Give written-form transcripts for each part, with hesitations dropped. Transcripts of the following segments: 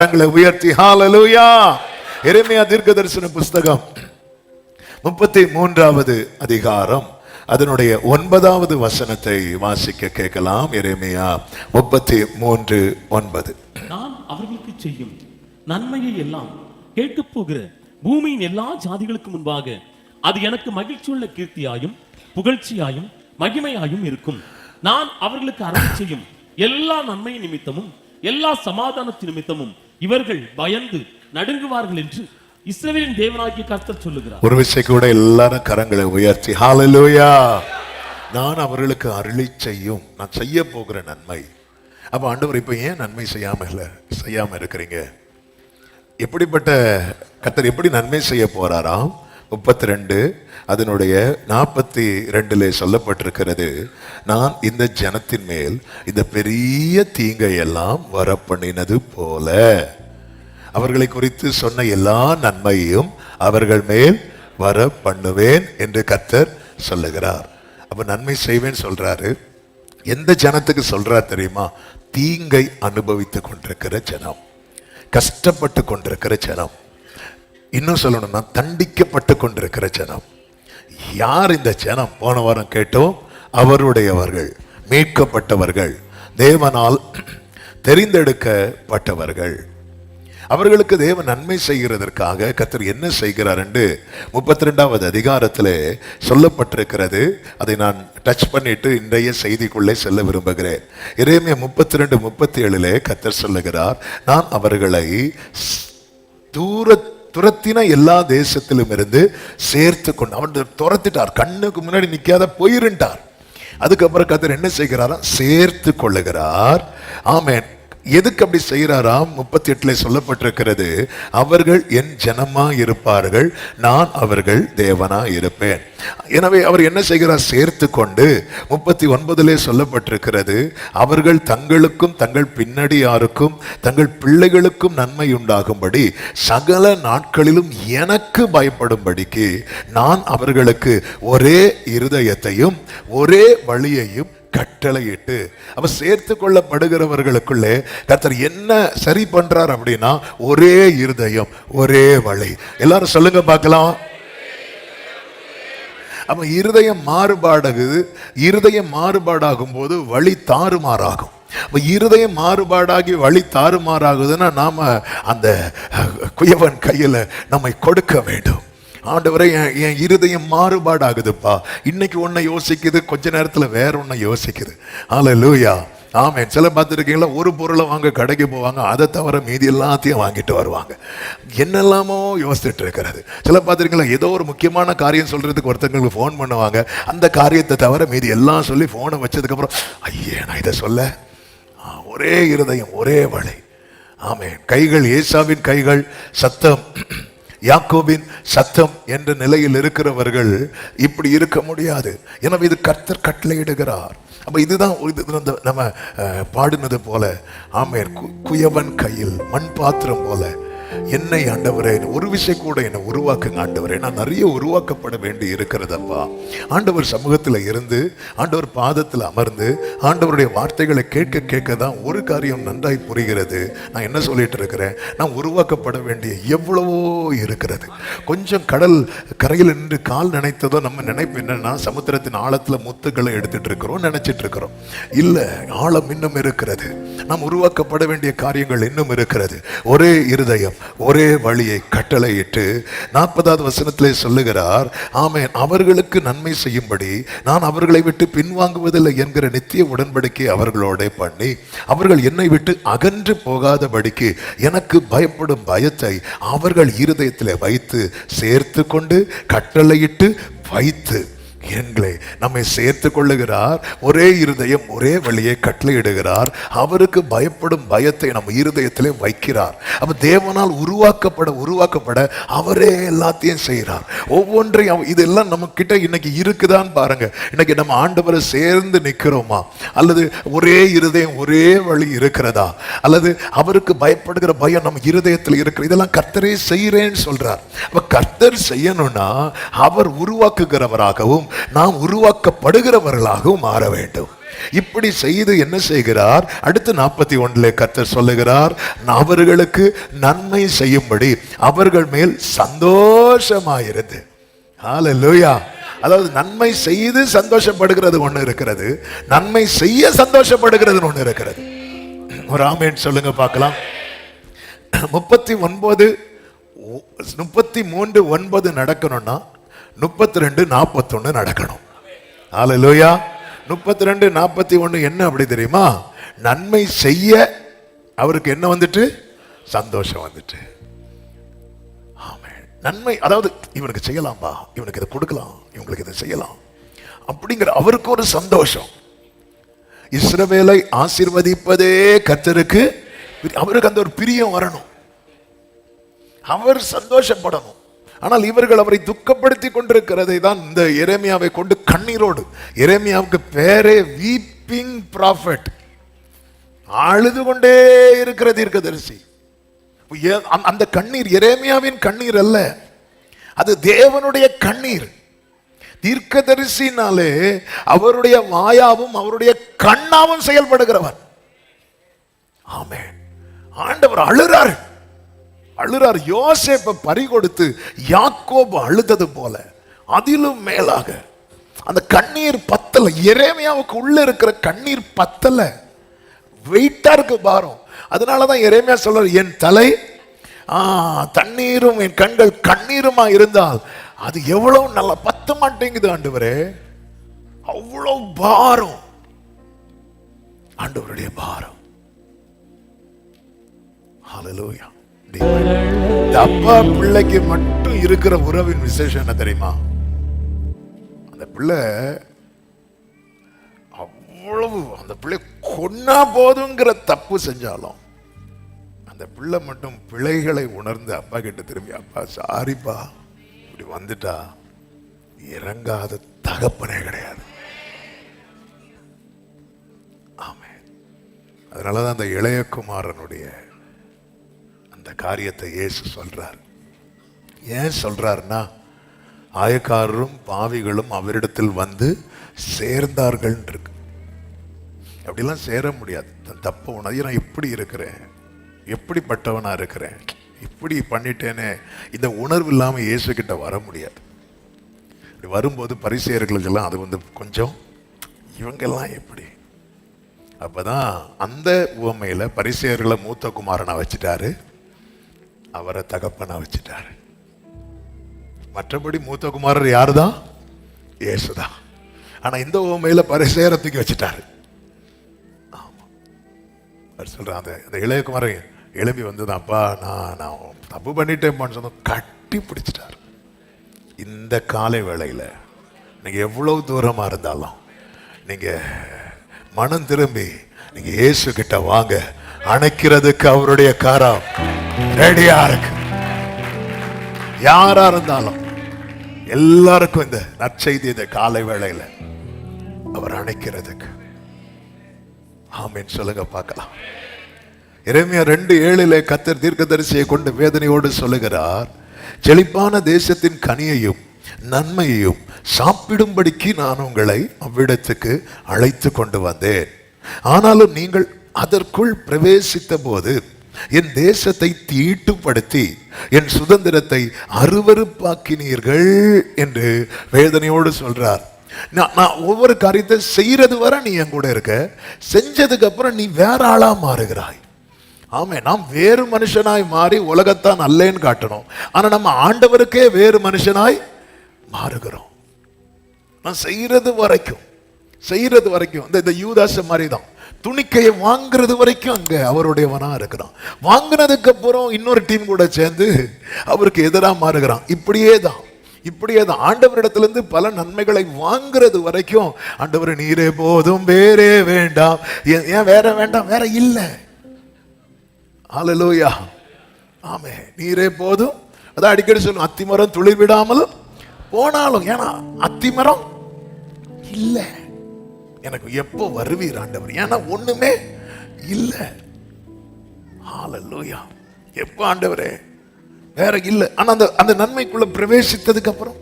உயர்த்தி ஹalleluya. எரேமியா தீர்க்கதரிசன புஸ்தகம் 33வது அதிகாரம் அதனுடைய 9வது வசனத்தை வாசிக்க கேட்கலாம். எரேமியா 33:9. நான் அவர்களுக்கு செய்யும் நன்மையை எல்லாம் கேட்டு போகிற பூமியின் எல்லா ஜாதிகளுக்கு முன்பாக அது எனக்கு மகிழ்ச்சியுள்ள கீர்த்தியாயும் புகழ்ச்சியாயும் மகிமையாயும் இருக்கும். நான் அவர்களுக்கு அருள் செய்யும் எல்லா நன்மை நிமித்தமும் எல்லா சமாதானத்தின் நிமித்தமும் இவர்கள் பயந்து நடுங்குவார்கள் என்று இஸ்ரவேலின் தேவனாகிய கர்த்தர் சொல்லுகிறார். ஒரு விஷயம் கூட எல்லாரும் கரங்களை உயர்த்தி ஹalleluya. நான் அவர்களுக்கு அருளி செய்யும், நான் செய்ய போகிற நன்மை. அப்ப ஆண்டவர் இப்ப ஏன் நன்மை செய்யாம இருக்கிறீங்க? எப்படிப்பட்ட கர்த்தர் எப்படி நன்மை செய்ய போறாராம்? 32 அதனுடைய 42 சொல்லப்பட்டிருக்கிறது. நான் இந்த ஜனத்தின் மேல் இந்த பெரிய தீங்கை எல்லாம் வரப்பண்ணினது போல அவர்களை குறித்து சொன்ன எல்லா நன்மையையும் அவர்கள் மேல் வர பண்ணுவேன் என்று கர்த்தர் சொல்லுகிறார். அப்ப நன்மை செய்வேன் சொல்றாரு. எந்த ஜனத்துக்கு சொல்றார் தெரியுமா? தீங்கை அனுபவித்து கொண்டிருக்கிற ஜனம், கஷ்டப்பட்டு கொண்டிருக்கிற ஜனம், இன்னும் சொல்லணும்னா தண்டிக்கப்பட்டு கொண்டிருக்கிற ஜனம். யார் இந்த ஜனம்? போன வாரம் கேட்டோம், அவருடையவர்கள், மீட்கப்பட்டவர்கள், தேவனால் தெரிந்தெடுக்கப்பட்டவர்கள். அவர்களுக்கு தேவன் நன்மை செய்கிறதற்காக கர்த்தர் என்ன செய்கிறார் என்று 32வது அதிகாரத்திலே சொல்லப்பட்டிருக்கிறது. அதை நான் டச் பண்ணிட்டு இன்றைய செய்திக்குள்ளே செல்ல விரும்புகிறேன். எரேமியா 32:37 கர்த்தர் சொல்லுகிறார், நான் அவர்களை துரத்தின எல்லா தேசத்திலும் இருந்து சேர்த்து கொண்டு, அவன் துரத்திட்டார், கண்ணுக்கு முன்னாடி நிக்காத போயிருந்தார். அதுக்கப்புறம் கர்த்தர் என்ன செய்கிறாரா? சேர்த்து கொள்ளுகிறார். ஆமென். எதுக்கு அப்படி செய்யறாராம்? 38 சொல்லப்பட்டிருக்கிறது, அவர்கள் என் ஜனமா இருப்பார்கள், நான் அவர்கள் தேவனா இருப்பேன். எனவே அவர் என்ன செய்கிறார்? சேர்த்து கொண்டு 39 சொல்லப்பட்டிருக்கிறது, அவர்கள் தங்களுக்கும் தங்கள் பின்னடியாருக்கும் தங்கள் பிள்ளைகளுக்கும் நன்மை உண்டாகும்படி சகல நாட்களிலும் எனக்கு பயப்படும்படிக்கு நான் அவர்களுக்கு ஒரே இருதயத்தையும் ஒரே வழியையும் கட்டளையிட்டு. அப்ப சேர்த்து கொள்ளப்படுகிறவர்களுக்குள்ளே கர்த்தர் என்ன சரி பண்றார் அப்படின்னா, ஒரே இருதயம் ஒரே வழி. எல்லாரும் சொல்லுங்க பார்க்கலாம். அப்ப இருதயம் மாறுபாடாகுது. இருதயம் மாறுபாடாகும் போது வழி தாறுமாறாகும். இருதயம் மாறுபாடாகி வழி தாறுமாறாகுதுன்னா நாம அந்த குயவன் கையில நம்மை கொடுக்க வேண்டும். ஆண்டவரே, என் இருதயம் மாறுபாடாகுதுப்பா, இன்னைக்கு ஒன்ன யோசிக்குது, கொஞ்ச நேரத்துல வேற ஒன்ன யோசிக்குது. ஹல்லேலூயா. ஆமென். சில பார்த்துருக்கீங்களா, ஒரு பொருளை வாங்க கடைக்கு போவாங்க, அதை தவிர மீதி எல்லாத்தையும் வாங்கிட்டு வருவாங்க. என்னெல்லாமோ யோசிச்சுட்டு இருக்கிறது. சில பார்த்துருக்கீங்களா, ஏதோ ஒரு முக்கியமான காரியம் சொல்றதுக்கு ஒருத்தங்களுக்கு ஃபோன் பண்ணுவாங்க, அந்த காரியத்தை தவிர மீதி எல்லாம் சொல்லி ஃபோனை வச்சதுக்கப்புறம், ஐயே நான் இதை சொல்ல. ஒரே இருதயம் ஒரே வழி. ஆமென். கைகள் ஏசாவின் கைகள், சத்தம் யாக்கோபின் சத்தம் என்ற நிலையில் இருக்கிறவர்கள் இப்படி இருக்க முடியாது. எனவே இது கர்த்தர் கட்டளையிடுகிறார். அப்ப இதுதான் நம்ம பாடினது போல, ஆமென், குயவன் கையில் மண் பாத்திரம் போல என்னை ஆண்டவரே, ஒரு விஷயம் கூட என்னை உருவாக்குங்க ஆண்டவரே, நான் நிறைய உருவாக்கப்பட வேண்டி இருக்கிறதப்பா. ஆண்டவர் சமூகத்தில் இருந்து ஆண்டவர் பாதத்தில் அமர்ந்து ஆண்டவருடைய வார்த்தைகளை கேட்க கேட்க தான் ஒரு காரியம் நன்றாய் புரிகிறது. நான் என்ன சொல்லிட்டு இருக்கிறேன்? நான் உருவாக்கப்பட வேண்டிய எவ்வளவோ இருக்கிறது. கொஞ்சம் கடல் கரையில் நின்று கால் நினைத்ததோ நம்ம நினைப்பு என்னன்னா, சமுத்திரத்தின் ஆழத்துல முத்துக்களை எடுத்துட்டு இருக்கிறோம் நினைச்சிட்டு இருக்கிறோம். இல்ல, ஆழம் இன்னும் இருக்கிறது. நாம் உருவாக்கப்பட வேண்டிய காரியங்கள் இன்னும் இருக்கிறது. ஒரே இருதயம் ஒரே வழியை கட்டளையிட்டு 40வது வசனத்திலே சொல்லுகிறார், ஆமென், அவர்களுக்கு நன்மை செய்யும்படி நான் அவர்களை விட்டு பின்வாங்குவதில்லை என்கிற நித்திய உடன்படிக்கை அவர்களோட பண்ணி அவர்கள் என்னை விட்டு அகன்று போகாதபடிக்கு எனக்கு பயப்படும் பயத்தை அவர்கள் இருதயத்திலே வைத்து சேர்த்து கொண்டு கட்டளையிட்டு வைத்து எங்களை நம்மை சேர்த்து கொள்ளுகிறார். ஒரே இருதயம் ஒரே வழியை கட்டளையிடுகிறார். அவருக்கு பயப்படும் பயத்தை நம்ம இருதயத்திலே வைக்கிறார். அப்ப தேவனால் உருவாக்கப்பட அவரே எல்லாத்தையும் செய்கிறார். ஒவ்வொன்றையும் இதெல்லாம் நம்ம கிட்ட இன்னைக்கு இருக்குதான்னு பாருங்க. இன்னைக்கு நம்ம ஆண்டவரை சேர்ந்து நிற்கிறோமா? அல்லது ஒரே இருதயம் ஒரே வழி இருக்கிறதா? அல்லது அவருக்கு பயப்படுகிற பயம் நம்ம இருதயத்தில் இருக்கிற? இதெல்லாம் கர்த்தரே செய்கிறேன்னு சொல்றார். அப்ப கர்த்தர் செய்யணும்னா அவர் உருவாக்குகிறவராகவும் நாம் உருவாக்கப்படுகிறவர்களாகவும் மாற வேண்டும். இப்படி செய்து என்ன செய்கிறார்? அடுத்து 41 கர்த்தர் சொல்லுகிறார், அவர்களுக்கு நன்மை செய்யும்படி அவர்கள் மேல் சந்தோஷமாயிருந்து. ஹல்லேலூயா. அதாவது நன்மை செய்து சந்தோஷப்படுகிறது ஒண்ணு இருக்கிறது, நன்மை செய்ய சந்தோஷப்படுகிறது ஒண்ணு இருக்கிறது. ஒரு ஆமென் சொல்லுங்க பார்க்கலாம். 33:9 நடக்கணும்னா 32:41 நடக்கணும். ஹல்லேலூயா. 32:41 என்ன அப்படி தெரியுமா? நன்மை செய்ய அவருக்கு என்ன வந்துட்டு? சந்தோஷம் வந்துட்டு. ஆமென். நன்மை, அதாவது இவனுக்கு செய்யலாம்பா, இவனுக்கு இதை கொடுக்கலாம், இவங்களுக்கு இதை செய்யலாம் அப்படிங்கிற அவருக்கு ஒரு சந்தோஷம். இஸ்ரவேலை ஆசீர்வதிப்பதே கர்த்தருக்கு, அவருக்கு அந்த ஒரு பிரியம் வரணும், அவர் சந்தோஷப்படணும். ஆனால் இவர்கள் அவரை துக்கப்படுத்தி கொண்டிருக்கிறதை தான் இந்த எரேமியாவை கொண்டு கண்ணீரோடு, எரேமியாவுக்கு பேரே வீப்பிங் ப்ராஃபட், அழுது கொண்டே இருக்கிற தீர்க்கதரிசி. அந்த கண்ணீர் எரேமியாவின் கண்ணீர் அல்ல, அது தேவனுடைய கண்ணீர். தீர்க்கதரிசினாலே அவருடைய வாயாவும் அவருடைய கண்ணாவும் செயல்படுகிறவர். ஆமென். ஆண்டவர் அழுறார், அழுறார். யோசேப்பை பறிகொடுத்து யாக்கோபு அழுதது போல அதிலும் மேலாக அந்த கண்ணீர் பத்தல. எரேமியாவுக்கு உள்ள இருக்கிற கண்ணீர் பத்தல, வெயிட்டா இருக்கு, பாரம். அதனாலதான் எரேமியா சொல்றார், என் தலை தண்ணீரும் என் கண்கள் கண்ணீருமா இருந்தால் அது எவ்வளவு நல்லா பத்த மாட்டேங்குது ஆண்டவரே. அவ்வளவு பாரம், ஆண்டவருடைய பாரம். ஹல்லேலூயா. அப்பா பிள்ளைக்கு மட்டும் இருக்கிற உறவின் விசேஷம் என்ன தெரியுமா? அந்த பிள்ளை அவ்வளவு, அந்த பிள்ளை கொன்னா போதுங்கிற தப்பு செஞ்சாலும் அந்த பிள்ளை மட்டும் பிழைகளை உணர்ந்து அப்பா கிட்ட திரும்பி, அப்பா சாரிப்பா இப்படி வந்துட்டா, இறங்காத தகப்பனே கிடையாது. ஆமென். அதனாலதான் அந்த இளையகுமாரனுடைய அந்த காரியத்தை இயேசு சொல்றார். ஏன் சொல்றாருன்னா, ஆயக்காரரும் பாவிகளும் அவரிடத்தில் வந்து சேர்ந்தார்கள் இருக்கு. அப்படிலாம் சேர முடியாது. தன் தப்ப உணர்ந்து, நான் இப்படி இருக்கிறேன், எப்படிப்பட்டவனா இருக்கிறேன், இப்படி பண்ணிட்டேனே, இந்த உணர்வு இல்லாம இயேசு கிட்ட வர முடியாது. இப்படி வரும்போது பரிசேயர்களுக்கெல்லாம் அது வந்து கொஞ்சம், இவங்கெல்லாம் எப்படி? அப்பதான் அந்த உவமையில பரிசேயர்களை மூத்த குமாரனா வச்சுட்டாரு, அவரை தகப்பனா வச்சுட்டாரு. மற்றபடி மூத்த குமாரர் யாருதான்? இயேசுதான். ஆனா இந்த உவமையில பரிசேயரத்துக்கு வச்சுட்டாரு. ஆமா, சொல்றான். அந்த இளையகுமாரன் எழும்பி வந்ததான், அப்பா நான் தப்பு பண்ணிட்டேன் சொன்ன, கட்டி பிடிச்சிட்டாரு. இந்த காலை வேளையில நீங்க எவ்வளவு தூரமா இருந்தாலும் நீங்க மனம் திரும்பி நீங்க இயேசு கிட்ட வாங்க, அணைக்கிறதுக்கு அவருடைய காரம் ரெடியா இருக்கு. யாரா இருந்தாலும் எல்லாருக்கும் இந்த நற்செய்தி இந்த காலை வேளையில அவர் அணைக்கிறதுக்கு. ஆமென் சொல்லுங்க பார்க்கலாம். எரேமியா 2:7 கர்த்தர் தீர்க்கதரிசியை கொண்டு வேதனையோடு சொல்லுகிறார், செழிப்பான தேசத்தின் கனியையும் நன்மையையும் சாப்பிடும்படிக்கு நான் உங்களை அவ்விடத்துக்கு அழைத்து கொண்டு வந்தேன். ஆனாலும் நீங்கள் அதற்குள் பிரவேசித்த போது என் தேசத்தை தீட்டுப்படுத்தி என் சுதந்திரத்தை அருவருப்பாக்கினீர்கள் என்று வேதனையோடு சொல்றார். நான் ஒவ்வொரு காரியத்தை செய்யறது வரை நீ என் கூட இருக்க, செஞ்சதுக்கு அப்புறம் நீ வேற ஆளா மாறுகிறாய். ஆமே, நாம் வேறு மனுஷனாய் மாறி உலகத்தான் அல்லேன்னு காட்டணும். ஆனா நம்ம ஆண்டவருக்கே வேறு மனுஷனாய் மாறுகிறோம். நான் செய்யறது வரைக்கும் இந்த யூதாஸ் மாதிரி தான், துணிக்கையை வாங்குறது வரைக்கும் அங்க அவருடையவனா இருக்கிறான். வாங்கினதுக்கு அப்புறம் இன்னொரு டீம் கூட சேர்ந்து அவருக்கு எதிராக மாறுகிறான். இப்படியே தான் ஆண்டவரிடத்திலிருந்து பல நன்மைகளை வாங்குறது வரைக்கும், ஆண்டவர் நீரே போதும் வேறே வேண்டாம், ஏன் வேற வேண்டாம், வேற இல்லை. ஹல்லேலூயா. ஆமே, நீரே போதும். அதான் அடிக்கடி சொல்லும், அத்திமரம் துளிர் விடாமல் போனாலும், ஏன்னா அத்திமரம் இல்லை, எனக்கு எப்போ வருவீர் ஆண்டவர், ஏன்னா ஒண்ணுமே இல்லை. ஹல்லேலூயா. எப்போ ஆண்டவரே, வேற இல்லை. ஆனா அந்த நன்மைக்குள்ள பிரவேசித்ததுக்கு அப்புறம்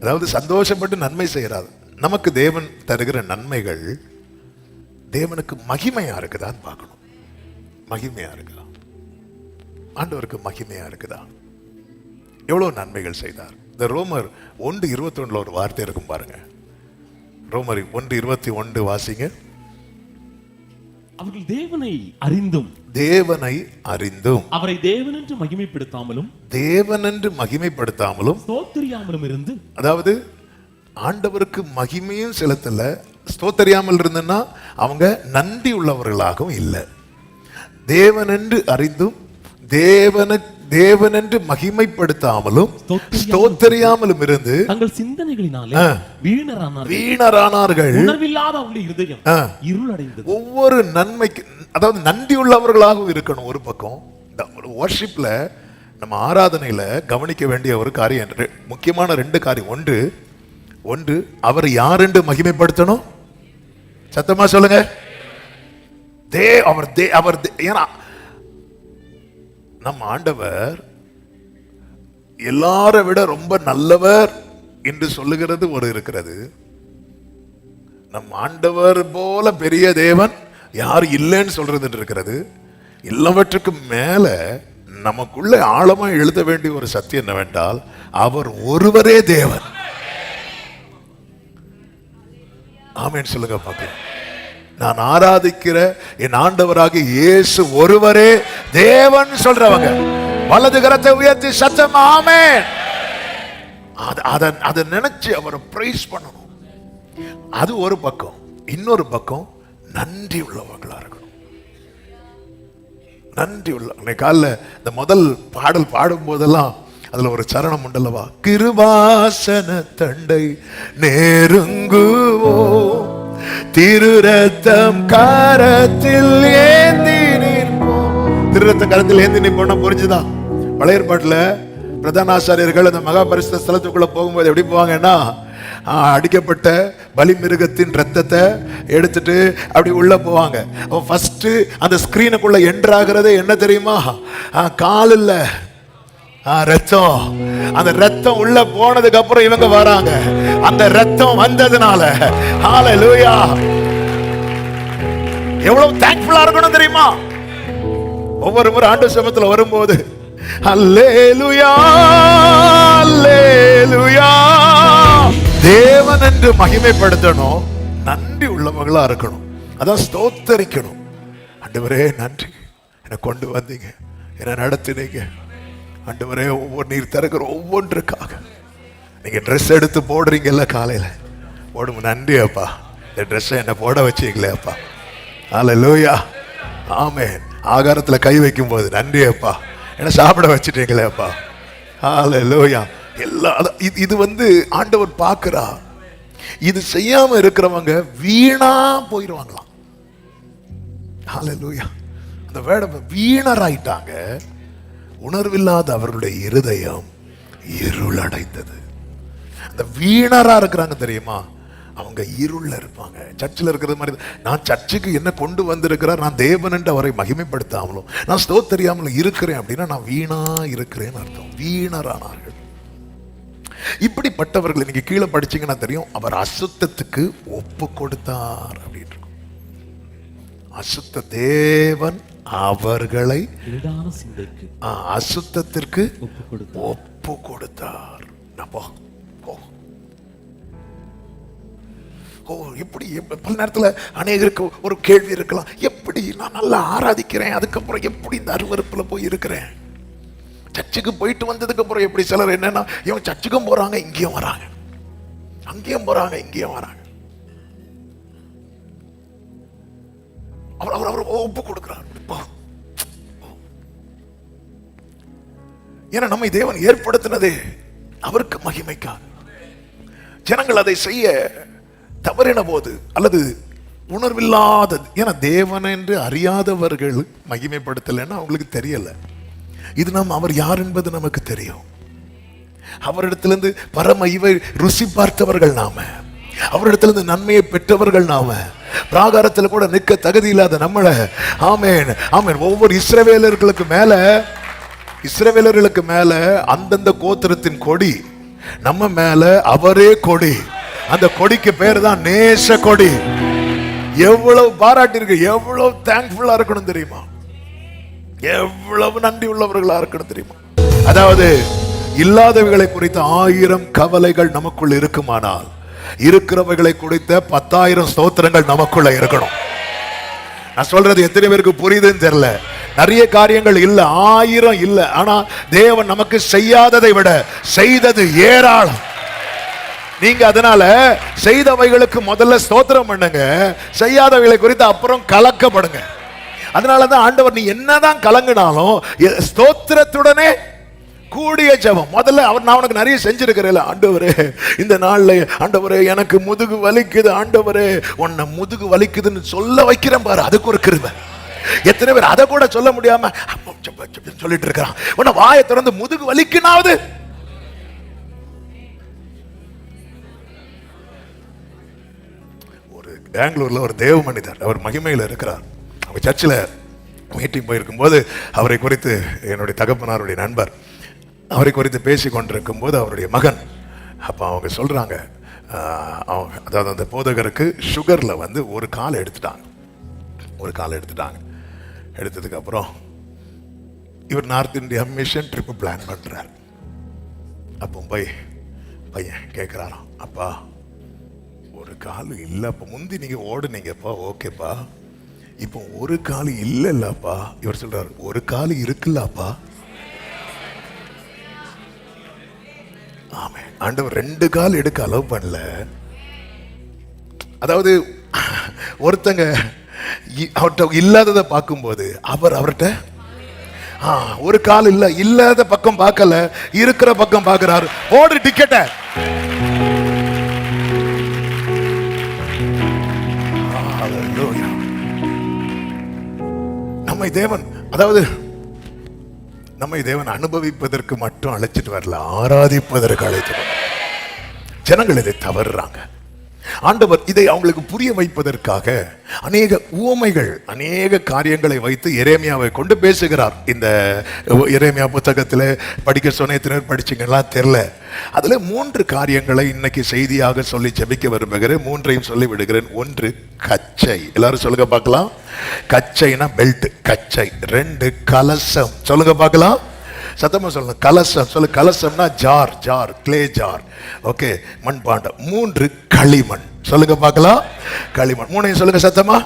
அதாவது சந்தோஷப்பட்டு நன்மை செய்யறாது. நமக்கு தேவன் தருகிற நன்மைகள் தேவனுக்கு மகிமையா இருக்குதான்னு பார்க்கணும். மகிமையா இருக்குதா? ஆண்டவருக்கு மகிமையா இருக்குதா? எவ்வளவு நன்மைகள் செய்தார். இந்த ரோமர் 1:21 ஒரு வார்த்தை இருக்கும் பாருங்க. ரோமர் 1:21 வாசிங்க. அவர்கள் தேவனை அறிந்தும் அவரை தேவனென்று மகிமைப்படுத்தாமலும் ஸ்தோத்திரியாமலும் இருந்து, அதாவது ஆண்டவருக்கு மகிமையும் செலுத்தல, ஸ்தோத்திரியாமல் இருந்தன்னா அவங்க நன்றி உள்ளவர்களாகவும் இல்லை. தேவனென்று அறிந்தும் தேவனென்று மகிமைப்படுத்தாமலும் ஸ்தோத்திரியாமலும் இருந்து தங்கள் சிந்தனைகளினாலே வீணரானார்கள். உணர்வில்லாத அவர்களுடைய இருதயம் இருளடைந்தது. ஒவ்வொரு நன்மைக்கு, அதாவது நன்றி உள்ளவர்களாகவும் இருக்கணும். ஒரு பக்கம் வர்ஷிப்ல நம்ம ஆராதனையில கவனிக்க வேண்டிய ஒரு காரியம், முக்கியமான 2 காரியம். ஒன்று அவர் யார் என்று மகிமைப்படுத்தணும். சத்தமா சொல்லுங்க. அவர் ஏன்னா நம் ஆண்டவர் எல்லாரை விட ரொம்ப நல்லவர் என்று சொல்லுகிறது ஒரு இருக்கிறது. நம் ஆண்டவர் போல பெரிய தேவன் யார் இல்லைன்னு சொல்றது இருக்கிறது. எல்லாவற்றுக்கும் மேல நமக்குள்ள ஆழமா எழுத வேண்டிய ஒரு சத்தியம் என்னவென்றால், அவர் ஒருவரே தேவன். ஆமென் சொல்லுங்க பாக்கலாம். நான் ஆராதிக்கிற என் ஆண்டவராக இயேசு ஒருவரே தேவன் சொல்றவங்க வலது கரத்தை உயர்த்தி சத்தம் ஆமென். அதை நினைச்சு அவரை பிரைஸ் பண்ணணும். அது ஒரு பக்கம். இன்னொரு பக்கம் நன்றி உள்ளவங்களா இருக்கணும். நன்றி உள்ள காலைல இந்த முதல் பாடல் பாடும் போதெல்லாம் அதுல ஒரு சரணம் உண்டல்லவா, கிருபாசன தண்டை நெருங்குவோ திருரத்தம் கரத்தில் ஏந்தி நிற்போம். திருரத்தம் கரத்தில் ஏந்தி நிற்போம் புரிஞ்சுதா? பழைய ஏற்பாட்டுல பிரதான ஆசாரியர்கள் அந்த மகா பரிசுத்த ஸ்தலத்துக்குள்ள போகும்போது எப்படி போவாங்கன்னா, அடிக்கப்பட்ட பலி மிருகத்தின் ரத்தத்தை எடுத்துட்டு அப்படி உள்ள போவாங்க. ஃபர்ஸ்ட் அந்த ஸ்கிரீனுக்குள்ள என்ட்ராகிறதே என்ன தெரியுமா? காலில் ரத்தம். அந்த ரத்தம் உள்ள போனதுக்கு அப்புறம் இவங்க வராங்க. அந்த ரத்தம் வந்ததுனால ஹalleluya எவ்வளவு தேங்க்ஃபுல்லா இருக்கணும் தெரியுமா? ஒவ்வொரு முறை ஆண்டவர் சமூகத்துல வரும்போது ஹalleluya ஹalleluya தேவன் என்று மகிமைப்படுத்தணும். நன்றி உள்ளவங்களா இருக்கணும். அதான் ஸ்தோத்தரிக்கணும். ஆண்டவரே நன்றி, என்னை கொண்டு வந்தீங்க, என்னை நடத்தினீங்க. ஆண்டவரே ஒவ்வொரு நீர் தருகிற ஒவ்வொன்றுக்காக நீங்க ட்ரெஸ் எடுத்து போடுறீங்கல்ல காலையில போடும், நன்றி அப்பா. இந்த ட்ரெஸ்ஸை என்ன போட வச்சீங்களே அப்பா. ஹalleluya ஆமென். ஆகாரத்துல கை வைக்கும் போது நன்றி அப்பா, என்ன சாப்பிட வச்சிட்டீங்களே அப்பா. ஹalleluya எல்லா இது ஆண்டவர் பார்க்கிறா. இது செய்யாம இருக்கிறவங்க வீணா போயிடுவாங்களாம். ஹalleluya அந்த வேட வீணராயிட்டாங்க. உணர்வில்லாத அவர்களுடைய இருதயம் இருளடைந்தது. அந்த வீணரா இருக்கிறாங்க தெரியுமா, அவங்க இருள்ல இருப்பாங்க. சர்ச்சில் இருக்கிறது மாதிரி, நான் சர்ச்சுக்கு என்ன கொண்டு வந்திருக்கிறார், நான் தேவன் என்று அவரை மகிமைப்படுத்தாமலும் நான் ஸ்தோத்தரியாமலும் இருக்கிறேன் அப்படின்னா நான் வீணா இருக்கிறேன்னு அர்த்தம். வீணரானார்கள். இப்படிப்பட்டவர்கள் நீங்க கீழே படிச்சீங்கன்னா தெரியும், அவர் அசுத்தத்துக்கு ஒப்பு கொடுத்தார் அப்படின்னு இருக்கும். அசுத்த தேவன் அவர்களை அசுத்தத்திற்கு ஒப்பு கொடுத்தார். எப்படி பல நேரத்துல அநேகருக்கு ஒரு கேள்வி இருக்கலாம், எப்படி நான் நல்லா ஆராதிக்கிறேன், அதுக்கப்புறம் எப்படி இந்த அருவருப்புல போய் இருக்கிறேன்? சர்ச்சுக்கு போயிட்டு வந்ததுக்கு அப்புறம் எப்படி சிலர் என்னன்னா, இவங்க சர்ச்சுக்கும் போறாங்க, இங்கேயும் வராங்க, அங்கேயும் போறாங்க, இங்கேயும் வராங்க. அவர் ஒப்பு கொடுக்கிறார். ஏன்னா நம்மை தேவன் ஏற்படுத்தினதே அவருக்கு மகிமைக்காக. ஜனங்கள் அதை செய்ய தவறின போது அல்லது உணர்வில்லாத, ஏன்னா தேவன் என்று அறியாதவர்கள் மகிமைப்படுத்தலைன்னா அவங்களுக்கு தெரியல. இது நாம் அவர் யார் என்பது நமக்கு தெரியும். அவரிடத்திலிருந்து பரம இவை ருசி பார்த்தவர்கள் நாம, அவரிடத்திலிருந்து நன்மையை பெற்றவர்கள் நாம. பிராகாரத்தில் கூட நிற்க தகுதி இல்லாத நம்மள ஆமென் ஆமென் ஒவ்வொரு இஸ்ரவேலர்களுக்கு மேல அந்தந்த கோத்திரத்தின் கொடி நம்ம மேல அவரே கொடி. அந்த கொடிக்கு பேர் தான் நேச கொடி. எவ்வளவு பாராட்டி இருக்கு, எவ்வளவு தேங்க்ஃபுல்லா இருக்கணும் தெரியுமா, எவ்வளவு நன்றி உள்ளவர்களா இருக்கணும் தெரியுமா. அதாவது இல்லாதவைகளை குறித்த 1000 கவலைகள் நமக்குள்ள இருக்குமானால் இருக்கிறவைகளை குறித்த 10,000 ஸ்தோத்திரங்கள் நமக்குள்ள இருக்கணும். நான் சொல்றது எத்தனை பேருக்கு புரியுதுன்னு தெரியல. நிறைய காரியங்கள் இல்ல, 1000 இல்ல, ஆனா தேவன் நமக்கு செய்யாததை விட செய்தது ஏராளம். நீங்க அதனால செய்தவைகளுக்கு முதல்ல ஸ்தோத்திரம் பண்ணுங்க, செய்யாதவைகளை குறித்து அப்புறம் கலக்கப்படுங்க. அதனாலதான் ஆண்டவர் நீ என்னதான் கலங்கினாலும் ஸ்தோத்திரத்துடனே கூடிய ஜெபம். முதல்ல அவர் நான் உனக்கு நிறைய செஞ்சிருக்கிறேன் ஆண்டவரே, இந்த நாள்ல ஆண்டவரே எனக்கு முதுகு வலிக்குது, ஆண்டவரே உன்னை முதுகு வலிக்குதுன்னு சொல்ல வைக்கிறேன் பாரு, அதுக்கு ஒரு கிருபை. எத்தனை பேர் அதை கூட சொல்ல முடியாம சொல்லிட்டு இருக்கிறான். உன்னை வாயை திறந்து முதுகு வலிக்குனாவது. ஒரு பெங்களூர்ல ஒரு தேவ மனிதர், அவர் மகிமையில் இருக்கிறார். அவங்க சர்ச்சில் மீட்டிங் போயிருக்கும் போது அவரை குறித்து என்னுடைய தகப்பனாருடைய நண்பர் அவரை குறித்து பேசி கொண்டிருக்கும் போது அவருடைய மகன் அப்போ அவங்க சொல்றாங்க, அதாவது அந்த போதகருக்கு சுகர்ல வந்து ஒரு கால் எடுத்துட்டாங்க. எடுத்ததுக்கு அப்புறம் இவர் north India mission trip plan பண்றார். அப்போ போய் பையன் கேட்கிறாராம், அப்பா ஒரு கால் இல்லை, அப்போ முந்தி நீங்க ஓடுனீங்கப்பா, ஓகேப்பா, இப்போ ஒரு கால் இல்லைல்லப்பா. இவர் சொல்றாரு, ஒரு கால் இருக்குல்லப்பா. ஆமே, ஆண்டவர் 2 கால் எடுக்க அலோவ் பண்ணல. அதாவது ஒருத்தங்க அவர்கிட்ட இல்லாததை பார்க்கும்போது அவர்கிட்ட ஒரு கால் இல்ல, இல்லாத பக்கம் பார்க்கல, இருக்கிற பக்கம் பார்க்கிறாரு. ஓடு டிக்கெட்ட. நம்மை தேவன் அனுபவிப்பதற்கு மட்டும் அழைச்சிட்டு வரல, ஆராதிப்பதற்கு அழைச்சிட்டு. ஜனங்கள் இதை தவறுறாங்க. ஆண்டவர் இதை அவங்களுக்கு புரிய வைப்பதற்காக அநேக உவமைகள், அநேக காரியங்களை வைத்து எரேமியாவை கொண்டு பேசுகிறார். இந்த எரேமியா புத்தகத்தில் படிக்க சொன்னேன், படிச்சீங்களா தெரியல. அதுல 3 காரியங்களை இன்னைக்கு செய்தியாக சொல்லி ஜெபிக்க விரும்புகிறேன். 3ஐயும் சொல்லி விடுகிறேன். 1 கச்சை. எல்லாரும் சொல்லுங்க பார்க்கலாம். கச்சைனா பெல்ட், கச்சை. 2 கலசம். சொல்லுங்க பார்க்கலாம், சத்தமா சொல்லுங்க. கலசம் சொல்லு. கலசம்னா ஜார், கிளே ஜார், ஓகே, மண்பாண்டம். 3 களிமண். சொல்லுங்க பார்க்கலாம், களிமண். 3ஐயும் சொல்லுங்க சத்தமா.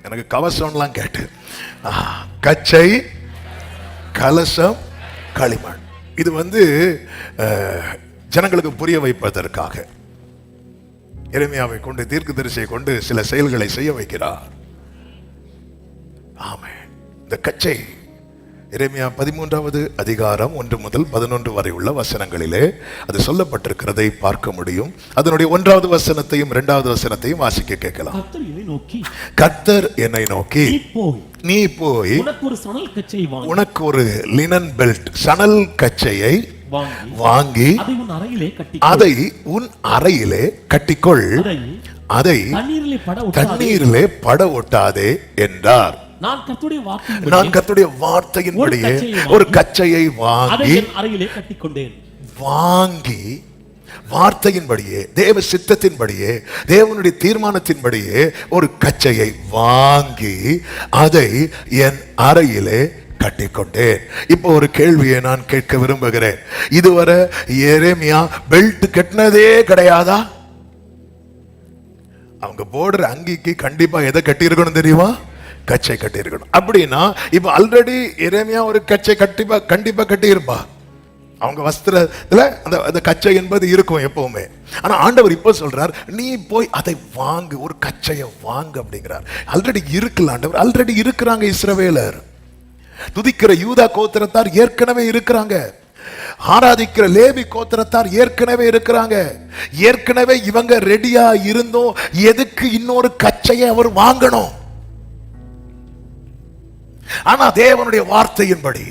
எனக்கு கவசம்லாம் கேட்டு, கச்சை, கலசம், களிமண். இது வந்து ஜனங்களுக்கு புரிய வைப்பதற்காக எரேமியாவை கொண்டு, தீர்க்கதரிசியை கொண்டு சில செயல்களை செய்ய வைக்கிறார். ஆமே. இந்த கச்சை எரேமியா 13வது அதிகாரம் 1 முதல் 11 வரை உள்ள வசனங்களிலே அது சொல்லப்பட்டிருக்கிறதை பார்க்க முடியும். அதனுடைய 1வது வசனத்தையும் 2வது வசனத்தையும் வாசிக்க கேட்கலாம். கர்த்தர் என்னை நோக்கி நீ போய் உனக்கு ஒரு லினன் பெல்ட், சணல் கச்சையை வாங்கி அதை உன் அறையிலே கட்டிக்கொள், அதை தண்ணீரிலே பட ஒட்டாதே என்றார். நான் கர்த்தருடைய வார்த்தையின்படியே ஒரு கச்சையை வாங்கி வார்த்தையின்படியே, தேவ சித்தத்தின்படியே, தேவனுடைய தீர்மானத்தின்படியே ஒரு கச்சையை வாங்கி அதை என் அறையிலே கட்டிக்கொண்டேன். இப்போ ஒரு கேள்வியை நான் கேட்க விரும்புகிறேன். இதுவரை எரேமியா பெல்ட் கட்டினதே கிடையாதா? அவங்க போடுற அங்கிக்கு கண்டிப்பா எதை கட்டி இருக்கணும் தெரியுமா? கச்சை கட்டி இருக்கணும். அப்படின்னா இப்ப ஆல்ரெடி எரேமியா ஒரு கச்சை கண்டிப்பா கட்டி இருப்பா. அவங்க வஸ்திரத்துல அந்த கச்சை என்பது இருக்கும் எப்பவுமே. ஆனா ஆண்டவர் இப்ப சொல்றார், நீ போய் அதை வாங்கு, ஒரு கச்சையை வாங்கு அப்படிங்கிறார். ஆல்ரெடி இருக்குல்ல ஆண்டவர், ஆல்ரெடி இருக்கிறாங்க இஸ்ரவேலர். துதிக்கிற யூதா கோத்திரத்தார் ஏற்கனவே இருக்கிறாங்க. ஆராதிக்கிற லேவி கோத்திரத்தார் ஏற்கனவே இருக்கிறாங்க. ஏற்கனவே இவங்க ரெடியா இருந்தோம். எதுக்கு இன்னொரு கச்சையை அவர் வாங்கணும்? ஆனா தேவனுடைய வார்த்தையின்படி,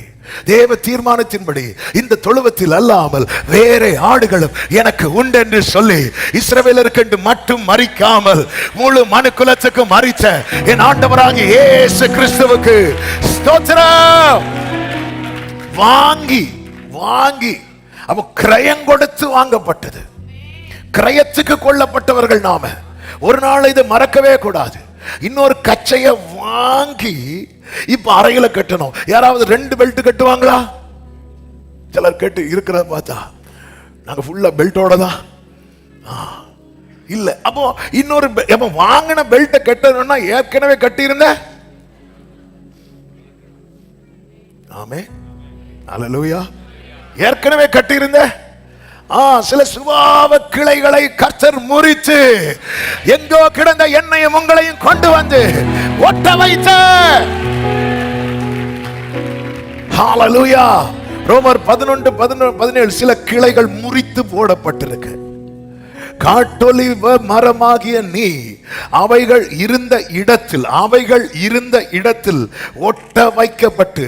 தேவ தீர்மானத்தின்படி இந்த தொழுவத்தில் அல்லாமல் வேற ஆடுகளும் எனக்கு உண்டு என்று சொல்லி இஸ்ரவேலருக்கு மட்டும் மரிக்காமல் முழு மனுக்குலத்துக்கு மரித்த என் ஆண்டவராகிய இயேசு கிறிஸ்துவுக்கு ஸ்தோத்திரம். வாங்கி, அப்ப கிரயம் கொடுத்து வாங்கப்பட்டது. கிரயத்துக்கு கொல்லப்பட்டவர்கள் நாம. ஒரு நாள் இதை மறக்கவே கூடாது. இன்னொரு கச்சைய வாங்கி இப்ப அறையில கட்டணும். யாராவது 2 பெல்ட் கட்டுவாங்களா? சிலர் கட்டு இருக்கிறத பார்த்தா நாங்க ஃபுல்லா பெல்ட்டோட தான் இல்ல. அப்போ இன்னொரு வாங்கின பெல்ட்டை கட்டணும்னா ஏற்கனவே கட்டி இருந்த. ஆமே, அல்லேலூயா. ஏற்கனவே கட்டி இருந்த சில சுபாவ கிளைகளை கர்த்தர் முறித்து எங்கோ கிடந்த எண்ணெயும் உங்களையும் கொண்டு வந்து ஒட்ட வைத்த. ஹல்லேலூயா. ரோமர் 11:17 சில கிளைகள் முறித்து போடப்பட்டிருக்கு. காட்டொலிவ மரமாகிய நீ அவைகள் இருந்த இடத்தில் ஒட்ட வைக்கப்பட்டு,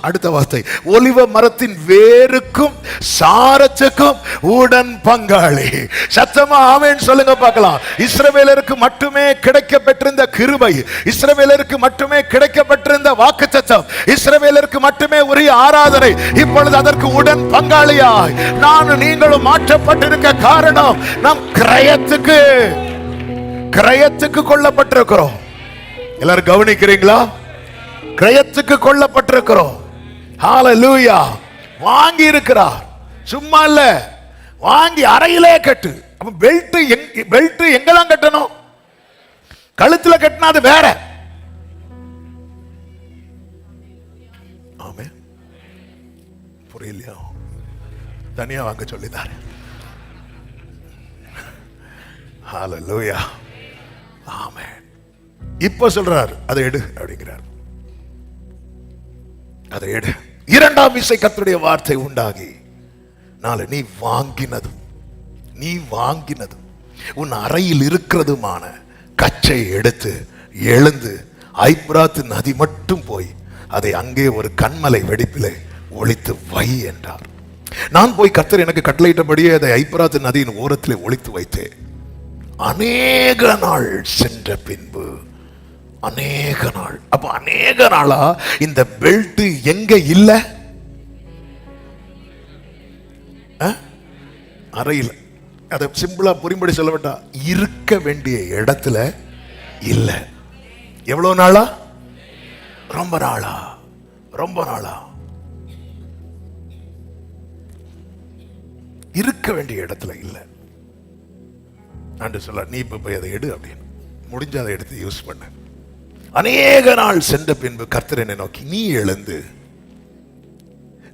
அடுத்த வார்த்தை, ஒலிவ மரத்தின் வேருக்கும் சாரத்துக்கும் உடன் பங்காளி. சத்தமா ஆமென் சொல்லுங்க பார்க்கலாம். இஸ்ரவேலருக்கு மட்டுமே கிடைக்கப்பட்டிருந்த கிருபை, இஸ்ரவேலருக்கு மட்டுமே கிடைக்கப்பட்டிருந்த வாக்குத்தத்தம், இஸ்ரவேலருக்கு மட்டுமே உரிய ஆராதனை இப்பொழுது அதற்கு உடன் பங்காளியாய் நானும் நீங்களும் மாற்றப்பட்டிருக்க காரணம் நம் கிரயத்துக்கு கொல்லப்பட்டிருக்கிறோம். எல்லாரும் கவனிக்கிறீங்களா? கிரயத்துக்கு கொல்லப்பட்டிருக்கிறோம். ஹல்லேலூயா. வாங்கி இருக்கிறார், சும்மா இல்ல, வாங்கி அறையிலே கட்டு. அப்ப பெல்ட் எங்கெல்லாம் கட்டணும்? கழுத்துல கட்டினா அது வேற. ஆமே, புரியலையா? தனியா வாங்க சொல்லிதாரு. ஹல்லேலூயா. ஆமென். இப்ப சொல்றார், அதை எடு அப்படிங்கிறார். அதை எடு. இரண்டாம் விசை கர்த்தருடைய வார்த்தை உண்டாகி, நாளை நீ வாங்கினதும் உன் அறையில் இருக்கிறதுமான கச்சை எடுத்து எழுந்து ஐப்பிராத்து நதி மட்டும் போய் அதை அங்கே ஒரு கண்மலை வெடிப்பிலே ஒளித்து வை என்றார். நான் போய் கர்த்தர் எனக்கு கட்டளையிட்டபடியே அதை ஐப்பிராத்து நதியின் ஓரத்திலே ஒளித்து வைத்தேன். அநேக நாள் சென்ற பின்பு, அநேக நாள், அப்ப அநேக நாளா இந்த பெல்ட் எங்க இல்ல? அறையில். அதை சிம்பிளா புரியும்படி சொல்லப்பட்டா, இருக்க வேண்டிய இடத்துல இல்ல. எவ்வளவு நாளா? ரொம்ப நாளா இருக்க வேண்டிய இடத்துல இல்ல. நான் சொல்ல, நீ இப்ப போய் அதை எடு அப்படின்னு. முடிஞ்ச அதை எடுத்து யூஸ் பண்ண. அநேக நாள் சென்ற பின்பு கர்த்தர் என்னை நோக்கி, நீ எழுந்து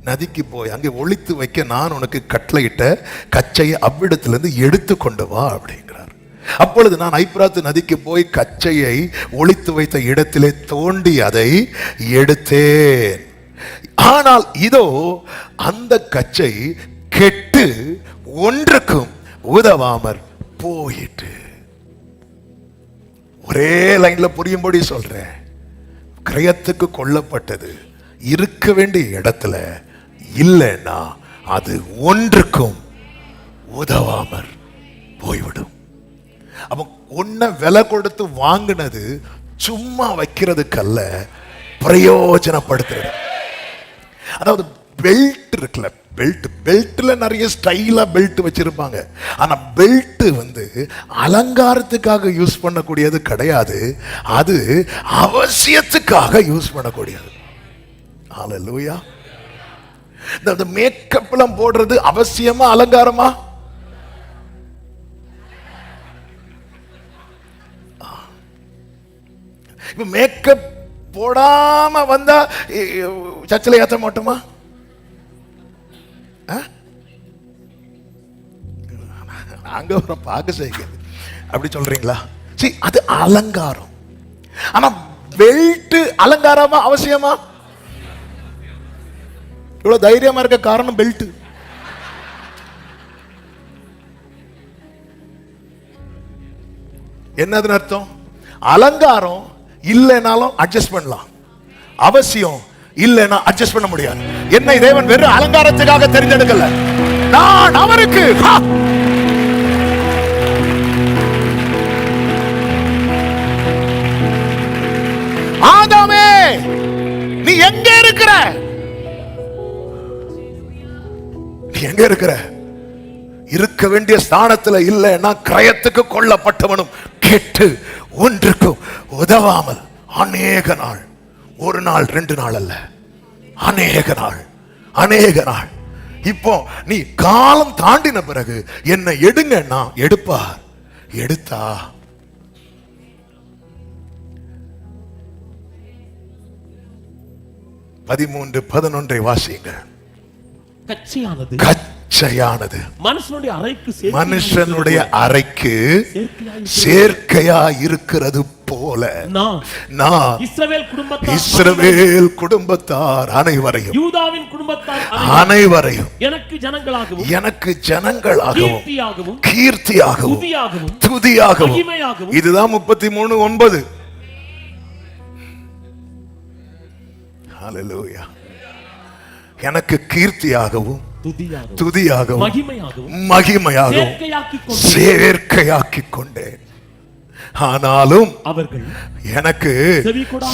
நதிக்கு போய் அங்கே ஒளித்து வைக்க நான் உனக்கு கட்டளையிட்ட கச்சையை அவ்விடத்திலிருந்து எடுத்து கொண்டு வா அப்படிங்கிறார். அப்பொழுது நான் ஐப்பிராத்து நதிக்கு போய் கச்சையை ஒளித்து வைத்த இடத்திலே தோண்டி அதை எடுத்தேன். ஆனால் இதோ அந்த கச்சை கெட்டு ஒன்றுக்கும் உதவாமற் போயிட்டு. ஒரே லைன்ல புரியும்படி சொல்றேன். கிரயத்துக்கு கொல்லப்பட்டது இருக்க வேண்டிய இடத்துல இல்லைன்னா அது ஒன்றுக்கும் உதவாமற் போய்விடும். அப்ப ஒன்ன விலை கொடுத்து வாங்கினது சும்மா வைக்கிறதுக்கல்ல, பிரயோஜனப்படுத்துறது. அதாவது பெல்ட் இருக்குல்ல, பெல்ட்ல நிறைய ஸ்டைலா பெல்ட் வச்சிருப்பாங்க. ஆனா பெல்ட் அலங்காரத்துக்காக யூஸ் பண்ணக்கூடியது கிடையாது, அது அவசியத்துக்காக யூஸ் பண்ணக்கூடியது. ஹல்லேலூயா. இந்த மேக்கப் எல்லாம் போடுறது அவசியமா அலங்காரமா? இப்ப மேக்கப் போடாம வந்தா சர்ச்சில் ஏத்த மாட்டோமா? அங்க ஒரு பார்க்க செய்கிறது அப்படி சொல்றீங்களா? சரி, அது அலங்காரம். ஆனா பெல்ட் அலங்காரமா அவசியமா? இவ்வளவு தைரியமா இருக்க காரணம் பெல்ட். என்னதுன்னு அர்த்தம்? அலங்காரம் இல்லைனாலும் அட்ஜஸ்ட் பண்ணலாம், அவசியம் இல்லைன்னா அட்ஜஸ்ட் பண்ண முடியாது. என்னை தேவன் வெறும் அலங்காரத்துக்காக தெரிந்தெடுக்கல, நான் அவருக்கு. ஆதாமே, நீ எங்க இருக்கிற? நீ எங்க இருக்கிற? இருக்க வேண்டிய ஸ்தானத்துல இல்லைன்னா கிரயத்துக்கு கொல்லப்பட்டவனும் கெட்டு ஒன்றுக்கும் உதவாமல் அநேக நாள், ஒரு நாள் 2 நாள் அல்ல, அநேக நாள், அநேக நாள். இப்போ நீ காலம் தாண்டின பிறகு என்ன எடுங்கன்னா எடுப்பார். எடுத்தா பதிமூன்று 11 வாசிங்க. கச்சையானது கச்சையானது மனுஷனுடைய அறைக்கு சேர்க்கையா இருக்கிறது போல நான் இஸ்ரவேல் குடும்பத்தார் அனைவரையும், யூதாவின் குடும்பத்தார் அனைவரையும் எனக்கு ஜனங்களாகவும் கீர்த்தியாகவும் துதியாகவும். இதுதான் 33:9. ஹல்லேலூயா. எனக்கு கீர்த்தியாகவும் துதியாகவும் மகிமையாகவும் சேர்க்கையாக்கி கொண்டேன். ஆனாலும் அவர்கள் எனக்கு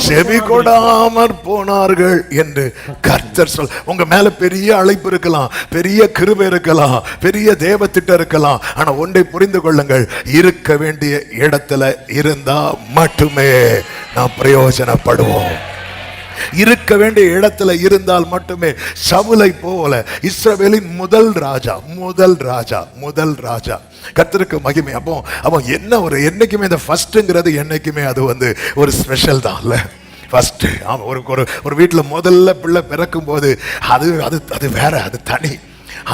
செவி கொடாமற் போனார்கள் என்று கர்த்தர் சொல். உங்க மேல பெரிய அழைப்பு இருக்கலாம், பெரிய கிருபை இருக்கலாம், பெரிய தேவ திட்டம் இருக்கலாம். ஆனா ஒன்றை புரிந்து கொள்ளுங்கள், இருக்க வேண்டிய இடத்துல இருந்தா மட்டுமே நாம் பிரயோஜனப்படுவோம். இருக்க வேண்டிய இடத்துல இருந்தால் மட்டுமே. சவுலை போல இஸ்ரவேலின் முதல் ராஜா கர்த்தருக்கு மகிமை. அப்போ அவன் என்ன ஒரு என்னைக்குமே இந்த ஃபர்ஸ்ட்ங்கிறது என்னைக்குமே அது ஒரு ஸ்பெஷல் தான் இல்ல. ஃபர்ஸ்ட் ஒரு வீட்டில் முதல்ல பிள்ளை பிறக்கும் போது அது அது அது வேற, அது தனி.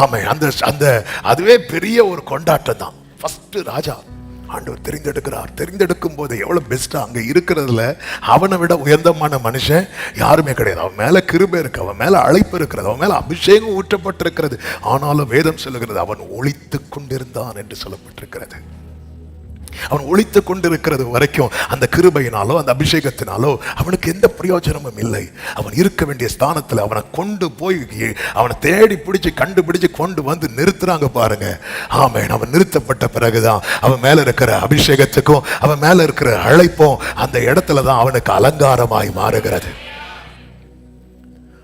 ஆமா, அந்த அதுவே பெரிய ஒரு கொண்டாட்டம் தான். ஃபர்ஸ்ட் ராஜா ஆண்டவர் தெரிந்தெடுக்கிறார். தெரிந்தெடுக்கும் போது எவ்வளவு பெஸ்டா அங்க இருக்கிறதுல அவனை விட உயர்ந்தமான மனுஷன் யாருமே கிடையாது. அவன் மேல கிருபை இருக்கு, அவன் மேல அழைப்பு இருக்கிறது, அவன் மேல அபிஷேகம் ஊற்றப்பட்டிருக்கிறது. ஆனாலும் வேதம் சொல்லுகிறது அவன் ஒளித்துக் கொண்டிருந்தான் என்று சொல்லப்பட்டிருக்கிறது. அவன் ஒளித்துக் கொண்டிருக்கிறது வரைக்கும் அந்த கிருபையினாலோ அந்த அபிஷேகத்தினாலோ அவனுக்கு எந்த பிரயோஜனமும் இல்லை. அவன் இருக்க வேண்டிய ஸ்தானத்தில் அவனை கொண்டு போய் அவனை தேடி பிடிச்சி கண்டுபிடிச்சு கொண்டு வந்து நிறுத்துறாங்க பாருங்க. ஆமென். அவன் நிறுத்தப்பட்ட பிறகுதான் அவன் மேல இருக்கிற அபிஷேகத்துக்கும் அவன் மேல இருக்கிற அழைப்பும் அந்த இடத்துல தான் அவனுக்கு அலங்காரமாய் மாறுகிறது.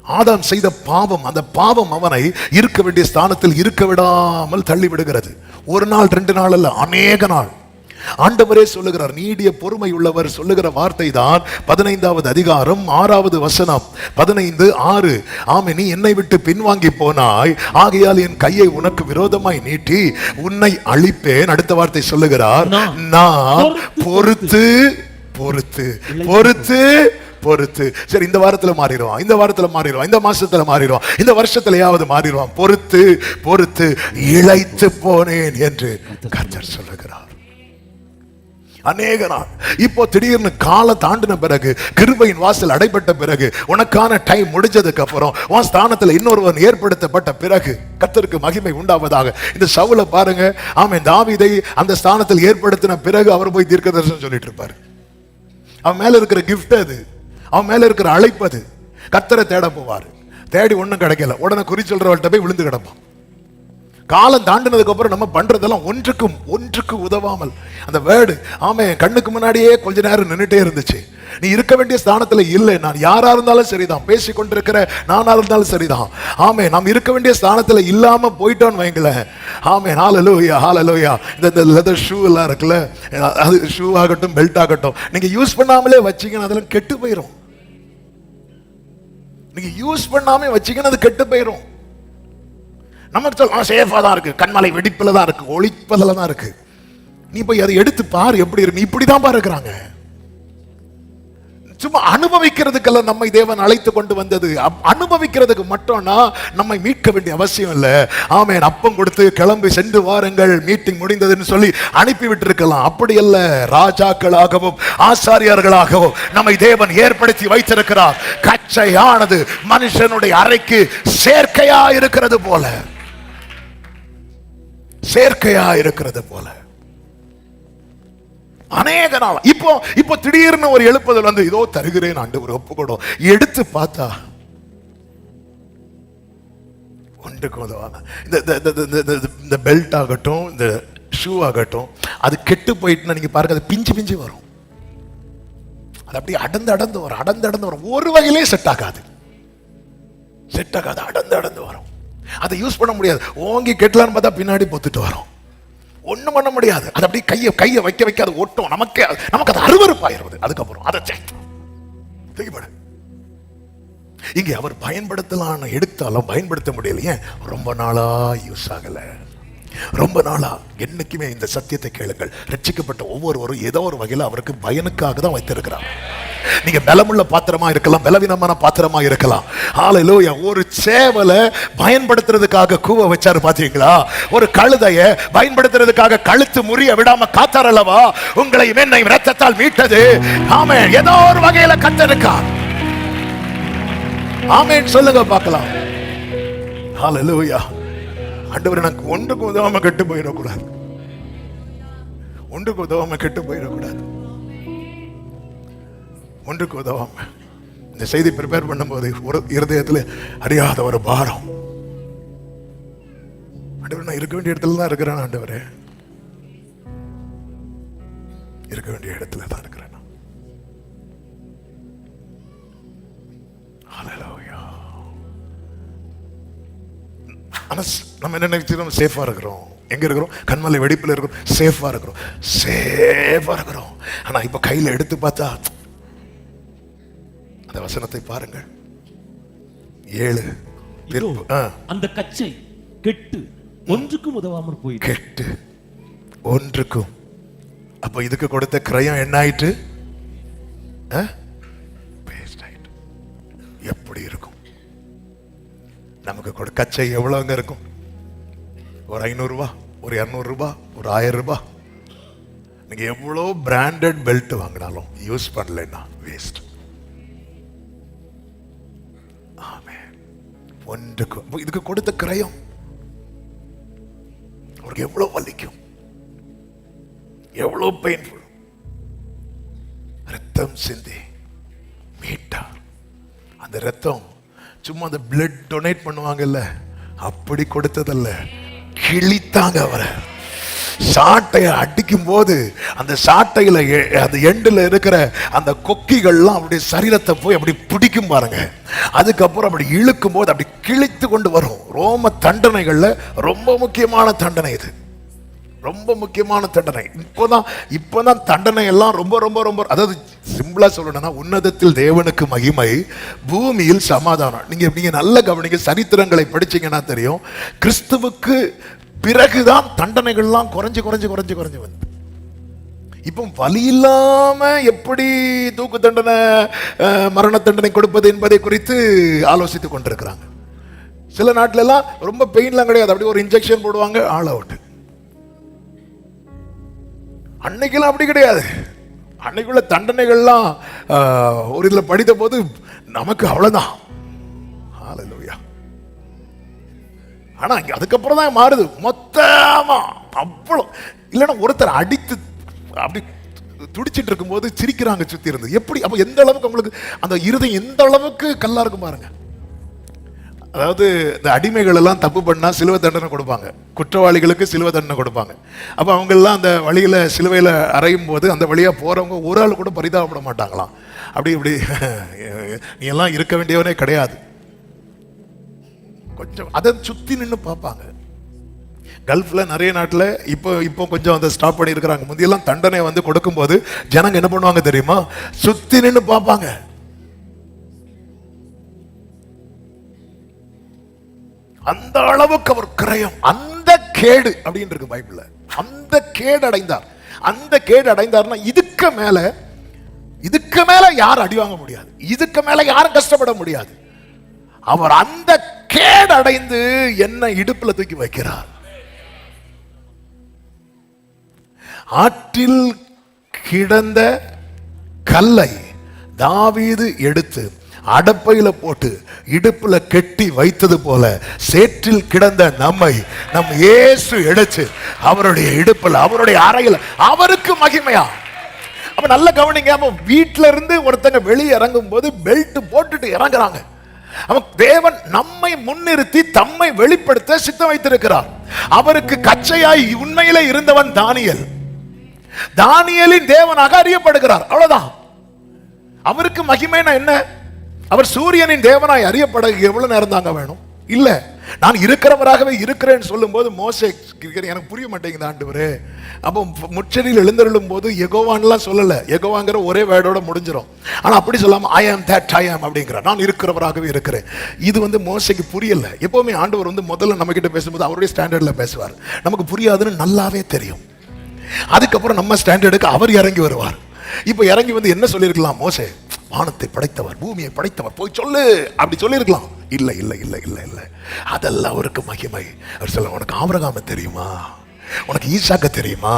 ஆதாம் செய்த பாவம், அந்த பாவம் அவனை இருக்க வேண்டிய ஸ்தானத்தில் இருக்க விடாமல் தள்ளி விடுகிறது. 1 நாள் 2 நாள் அல்ல, அநேக நாள். ஆண்டவரே சொல்லுகிறார், நீடிய பொறுமை உள்ளவர் சொல்லுகிற வார்த்தை தான் 15வது அதிகாரம் 6வது வசனம் 15:6. ஆமே, நீ என்னை விட்டு பின்வாங்கி போனாய், ஆகையால் என் கையை உனக்கு விரோதமாய் நீட்டி உன்னை அழிப்பேன். அடுத்த வார்த்தை சொல்லுகிறார், நான் பொறுத்து பொறுத்து பொறுத்து பொறுத்து. சரி, இந்த வாரத்துல மாறிடுவான், இந்த வாரத்துல மாறிடுவான், இந்த மாசத்துல மாறிடுவான், இந்த வருஷத்துலயாவது மாறிடுவான். பொறுத்து பொறுத்து இளைத்து போனேன் என்று கர்த்தர் சொல்லுகிறார். அநேக நாள். இப்போ திடீர்னு காலம் தாண்டின பிறகு, கிருபையின் வாசல் அடைபட்ட பிறகு, உனக்கான டைம் முடிஞ்சதுக்கு அப்புறம் உன் ஸ்தானத்துல இன்னொருவன் ஏற்படுத்தப்பட்ட பிறகு கர்த்தருக்கு மகிமை உண்டாவதாக. இந்த சவுலை பாருங்க. ஆமென். தாவீதை அந்த ஸ்தானத்தில் ஏற்படுத்தின பிறகு அவர் போய் தீர்க்கதரிசனம் சொல்லிட்டு இருப்பாரு. அவன் மேல இருக்கிற கிஃப்ட் அது, அவன் மேல இருக்கிற அழைப்பு அது. கர்த்தரை தேட போவாரு. தேடி ஒண்ணும் கிடைக்கல, உடனே குறி சொல்றவள்கிட்ட போய் விழுந்து கிடப்பான். காலம் தாண்டினதுக்கு அப்புறம் நம்ம பண்றதெல்லாம் ஒன்றுக்கு உதவாமல். அந்த வேர்டு ஆமே கண்ணுக்கு முன்னாடியே கொஞ்ச நேரம் நின்றுட்டே இருந்துச்சு. நீ இருக்க வேண்டிய ஸ்தானத்துல இல்லை. நான் யாரா இருந்தாலும் சரிதான், பேசி கொண்டிருக்கிற நானா இருந்தாலும் சரிதான். ஆமே, நாம் இருக்க வேண்டிய ஸ்தானத்துல இல்லாம போயிட்டோன்னு வைங்களேன். ஆமே, ஹல்லேலூயா ஹல்லேலூயா. இந்த லெதர் ஷூ எல்லாம் இருக்குல்ல, அது ஷூ ஆகட்டும் பெல்ட் ஆகட்டும், நீங்க யூஸ் பண்ணாமலே வச்சீங்கன்னா அதெல்லாம் கெட்டு போயிடும். நீங்க யூஸ் பண்ணாம வச்சீங்கன்னா அது கெட்டு போயிடும். நமக்கு சொல்ல சேஃபா தான் இருக்கு, கண்மலை வெடிப்புல தான் இருக்கு, ஒளிப்பதில் தான் இருக்கு. நீ போய் அதை எடுத்து பாரு எப்படி இருக்கு. இப்படிதான் பாருக்கிறாங்க. சும்மா அனுபவிக்கிறதுக்கெல்லாம் நம்மை தேவன் அழைத்து கொண்டு வந்தது. அனுபவிக்கிறதுக்கு மட்டும்னா நம்மை மீட்க வேண்டிய அவசியம் இல்லை. ஆமென். அப்பம் கொடுத்து கிளம்பி சென்று வாருங்கள், மீட்டிங் முடிந்ததுன்னு சொல்லி அனுப்பி விட்டு இருக்கலாம். அப்படி அல்ல. ராஜாக்களாகவும் ஆசாரியர்களாகவும் நம்மை தேவன் ஏற்படுத்தி வைத்திருக்கிறார். கச்சையானது மனுஷனுடைய அறைக்கு சேர்க்கையா இருக்கிறது போல, சேர்க்கையா இருக்கிறது போல. அநேக நாள். இப்போ திடீர்னு ஒரு எழுப்புதல் வந்து, இதோ தருகிறேன் ஆண்டவர் ஒப்புக்கொடும். எடுத்து பார்த்தா ஒன்றுக்கு உதவாம. இந்த பெல்ட் ஆகட்டும், இந்த ஷூ ஆகட்டும், அது கெட்டு போயிட்டுன்னா நீங்க பாருங்க, அது பிஞ்சு வரும். அது அப்படியே அடந்து வரும். ஒரு வகையிலே செட் ஆகாது, அடந்து வரும். அதை யூஸ் பண்ண முடியாது. ஓங்கி கெட்டலான்னு பார்த்தா பின்னாடி பொத்துட்டு வரும். ஒண்ணும் பண்ண முடியாது. அது அப்படியே கையை வைக்க அது ஒட்டும். நமக்கு அது அருவருப்பாயிருவது. அதுக்கப்புறம் அதை தூக்கிப்படு. இங்கே அவர் பயன்படுத்தலாம் எடுத்தாலும் பயன்படுத்த முடியல. ஏன்? ரொம்ப நாளா யூஸ் ஆகல. ரொம்ப நாளா. என்னைக்குமே இந்த சத்தியத்தை கேளுங்கள். ரட்சிக்கப்பட்ட ஒவ்வொருவரும் ஏதோ ஒரு வகையில் அவருக்கு பயனுக்காக தான் வைத்திருக்கிறார். நீங்க பலமுள்ள பாத்திரமா இருக்கலாம், பலவீனமான பாத்திரமா இருக்கலாம். ஹல்லேலூயா. ஒரு சேவலை பயன்படுத்துறதுக்காக கூவ வச்சாரு பாத்தீங்களா? ஒரு கழுதைய பயன்படுத்துறதுக்காக கழுத்து முறிய விடாம காத்தார் அல்லவா? உங்களை என்னையும் இரத்தத்தால் மீட்டது. ஆமென். ஏதோ ஒரு வகையில கர்த்தருக்கார். ஆமென் சொல்லுங்க பார்க்கலாம். ஹல்லேலூயா. ஆண்டவரே, எனக்கு ஒன்றுக்கு உதவாம கெட்டு போயிடக்கூடாது. ஒன்றுக்கு உதவாம கெட்டு போயிடக்கூடாது. ஒன்றுக்கு உதவாம. இந்த செய்தி ப்ரிப்பேர் பண்ணும்போது ஒரு இருதயத்தில் அறியாத ஒரு பாரம். ஆண்டவரே, நான் இருக்க வேண்டிய இடத்துல தான் இருக்கிறேன். ஆண்டவரே, இருக்க வேண்டிய இடத்துல தான் இருக்கிறேன். ஹல்லேலூயா. ஆனா நம்ம என்ன நினைச்சிடும்? சேஃபா இருக்கிறோம். எங்க இருக்கிறோம்? கண்மலை வெடிப்பில் இருக்கிறோம். சேஃபா இருக்கிறோம். சேஃபா இருக்கிறோம். ஆனா இப்ப கையில எடுத்து பார்த்தா அந்த வசனத்தை பாருங்கள். 7 அந்த கச்சை கெட்டு ஒன்றுக்கும் உதவாமல் போய் கெட்டு ஒன்றுக்கும். அப்ப இதுக்கு கொடுத்த கிரயம் என்ன ஆயிட்டு? எப்படி இருக்கும்? நமக்கு கச்சை எவ்வளவுங்க இருக்கும்? ஒரு 500 ரூபாய், ஒரு 200 ரூபாய், ஒரு 1000 ரூபாய். நீங்க எவ்வளவு பிராண்டட் பெல்ட் வாங்கினாலும் யூஸ் பண்ணலன்னா வேஸ்ட். ஒன்றுக்கு இதுக்கு கொடுத்த கிரயம் அவருக்கு எவ்வளவு வலிக்கும், எவ்வளவு பெயின்ஃபுல். ரத்தம் சிந்தி மீட்டார். அந்த ரத்தம் சும்மா அந்த பிளட் டொனேட் பண்ணுவாங்கல்ல, அப்படி கொடுத்ததல்ல. கிழித்தாங்க அவரை. சாட்டையை அடிக்கும் போது அந்த சாட்டையில அந்த எண்டுல இருக்கிற அந்த கொக்கிகள்லாம் அப்படி சரீரத்தை போய் அப்படி பிடிக்கும் பாருங்க. அதுக்கப்புறம் அப்படி இழுக்கும் போது அப்படி கிழித்து கொண்டு வரும். ரோம தண்டனைகள்ல ரொம்ப முக்கியமான தண்டனை இது. ரொம்ப முக்கியமான தண்டனை. இப்போதான் தண்டனை எல்லாம் ரொம்ப ரொம்ப ரொம்ப, அதாவது சிம்பிளா சொல்லணும்னா, உன்னதத்தில் தேவனுக்கு மகிமை, பூமியில் சமாதானம். நீங்க நல்ல கவனிங்க. சரித்திரங்களை படிச்சீங்கன்னா தெரியும். கிறிஸ்துவுக்கு பிறகுதான் தண்டனைகள்லாம் குறைஞ்சு குறைஞ்சு குறைஞ்சு குறைஞ்சு வந்து இப்போ வலி இல்லாம எப்படி தூக்கு தண்டனை, மரண தண்டனை கொடுப்பது என்பதை குறித்து ஆலோசித்துக் கொண்டிருக்கிறாங்க. சில நாட்டில எல்லாம் ரொம்ப பெயின்லாம் கிடையாது. அப்படி ஒரு இன்ஜெக்ஷன் போடுவாங்க, ஆல் அவுட். அன்னைக்கெல்லாம் அப்படி கிடையாது. அன்னைக்குள்ள தண்டனைகள்லாம் ஒரு இதுல படித்த போது நமக்கு அவ்வளவுதான். ஹல்லேலூயா. ஆனா அதுக்கப்புறம் தான் மாறுது மொத்தமா. அவ்வளவு இல்லைன்னா ஒருத்தர் அடித்து அப்படி துடிச்சிட்டு இருக்கும் போது சிரிக்கிறாங்க சுத்தி இருந்து. எப்படி அப்ப எந்த அளவுக்கு உங்களுக்கு அந்த இருதயம் எந்த அளவுக்கு கல்லா இருக்கும் பாருங்க. அதாவது இந்த அடிமைகள் எல்லாம் தப்பு பண்ணா சிலுவை தண்டனை கொடுப்பாங்க, குற்றவாளிகளுக்கு சிலுவை தண்டனை கொடுப்பாங்க. அப்ப அவங்க எல்லாம் அந்த வழியில சிலுவையில அறையும் போது அந்த வழியா போறவங்க ஒரு ஆள் கூட பரிதாபப்பட மாட்டாங்களாம். அப்படி இப்படி நீ எல்லாம் இருக்க வேண்டியவனே கிடையாது. கொஞ்சம் அதை சுத்தி நின்று பார்ப்பாங்க. கல்ஃப்ல நிறைய நாட்டில் இப்போ கொஞ்சம் அதை ஸ்டாப் பண்ணி இருக்கிறாங்க. முந்தியெல்லாம் தண்டனை வந்து கொடுக்கும்போது ஜனங்க என்ன பண்ணுவாங்க தெரியுமா? சுத்தி நின்று பார்ப்பாங்க. அந்த அளவுக்கு அவர் கிரயம், அந்த கேடு அப்படின்னு இருக்கு பைபிள்ல. அந்த கேடு அடைந்தார். அந்த கேடு அடைந்தார்னா இதுக்கு மேல யாரும் அடி வாங்க முடியாது, இதுக்கு மேல யாரும் கஷ்டப்பட முடியாது. அவர் அந்த கேடு அடைந்து என்ன இடுப்புல தூக்கி வைக்கிறார். ஆற்றில் கிடந்த கல்லை தாவீது எடுத்து அடப்பையில போட்டு இடுப்புல கெட்டி வைத்தது போல சேற்றில் கிடந்த நம்மை நம் இயேசு எடுத்து அவருடைய இடுப்புல, அவருடைய அறையில் அவருக்கு மகிமையா. அப்ப நல்ல கவனிங்க. அப்ப வீட்டுல இருந்து ஒருத்தங்க வெளியே இறங்கும் போது பெல்ட் போட்டுட்டு இறங்குறாங்க. அவன் தேவன் நம்மை முன்னிறுத்தி தம்மை வெளிப்படுத்த சித்தம் வைத்திருக்கிறார். அவருக்கு கச்சையாய் உண்மையிலே இருந்தவன் தானியேலின் தேவனாக அறியப்படுகிறார். அவ்வளவுதான். அவருக்கு மகிமைனா என்ன? அவர் சூரியனின் தேவனாய் அறியப்பட எவ்வளவு நேரம் தாங்க வேணும்? இல்ல, நான் இருக்கிறவராகவே இருக்கிறேன்னு சொல்லும்போது மோசே எனக்கு புரிய மாட்டேங்குது ஆண்டவரே. அப்போ முச்செடியில் எழுந்தருளும் போது யெகோவான்லாம் சொல்லல, யெகோவாங்கிற ஒரே வேர்டோட முடிஞ்சிடும். ஆனா அப்படி சொல்லாம ஐ ஆம் தட் ஐ ஆம் அப்படிங்கிற, நான் இருக்கிறவராகவே இருக்கிறேன். இது மோசைக்கு புரியல. எப்பவுமே ஆண்டவர் முதல்ல நம்ம கிட்ட பேசும்போது அவருடைய ஸ்டாண்டர்ட்ல பேசுவார். நமக்கு புரியாதுன்னு நல்லாவே தெரியும். அதுக்கப்புறம் நம்ம ஸ்டாண்டர்டுக்கு அவர் இறங்கி வருவார். இப்ப இறங்கி என்ன சொல்லியிருக்கலாம், மோசே வானத்தை படைத்தவர் பூமியை படைத்தவர் போய் சொல்லு அப்படி சொல்லியிருக்கலாம். இல்ல இல்ல இல்ல இல்ல இல்ல, அதெல்லாம் அவருக்கு மகிமை. அவர் சொல்ல, உனக்கு ஆபிரகாமை தெரியுமா, உனக்கு ஈசாக்க தெரியுமா,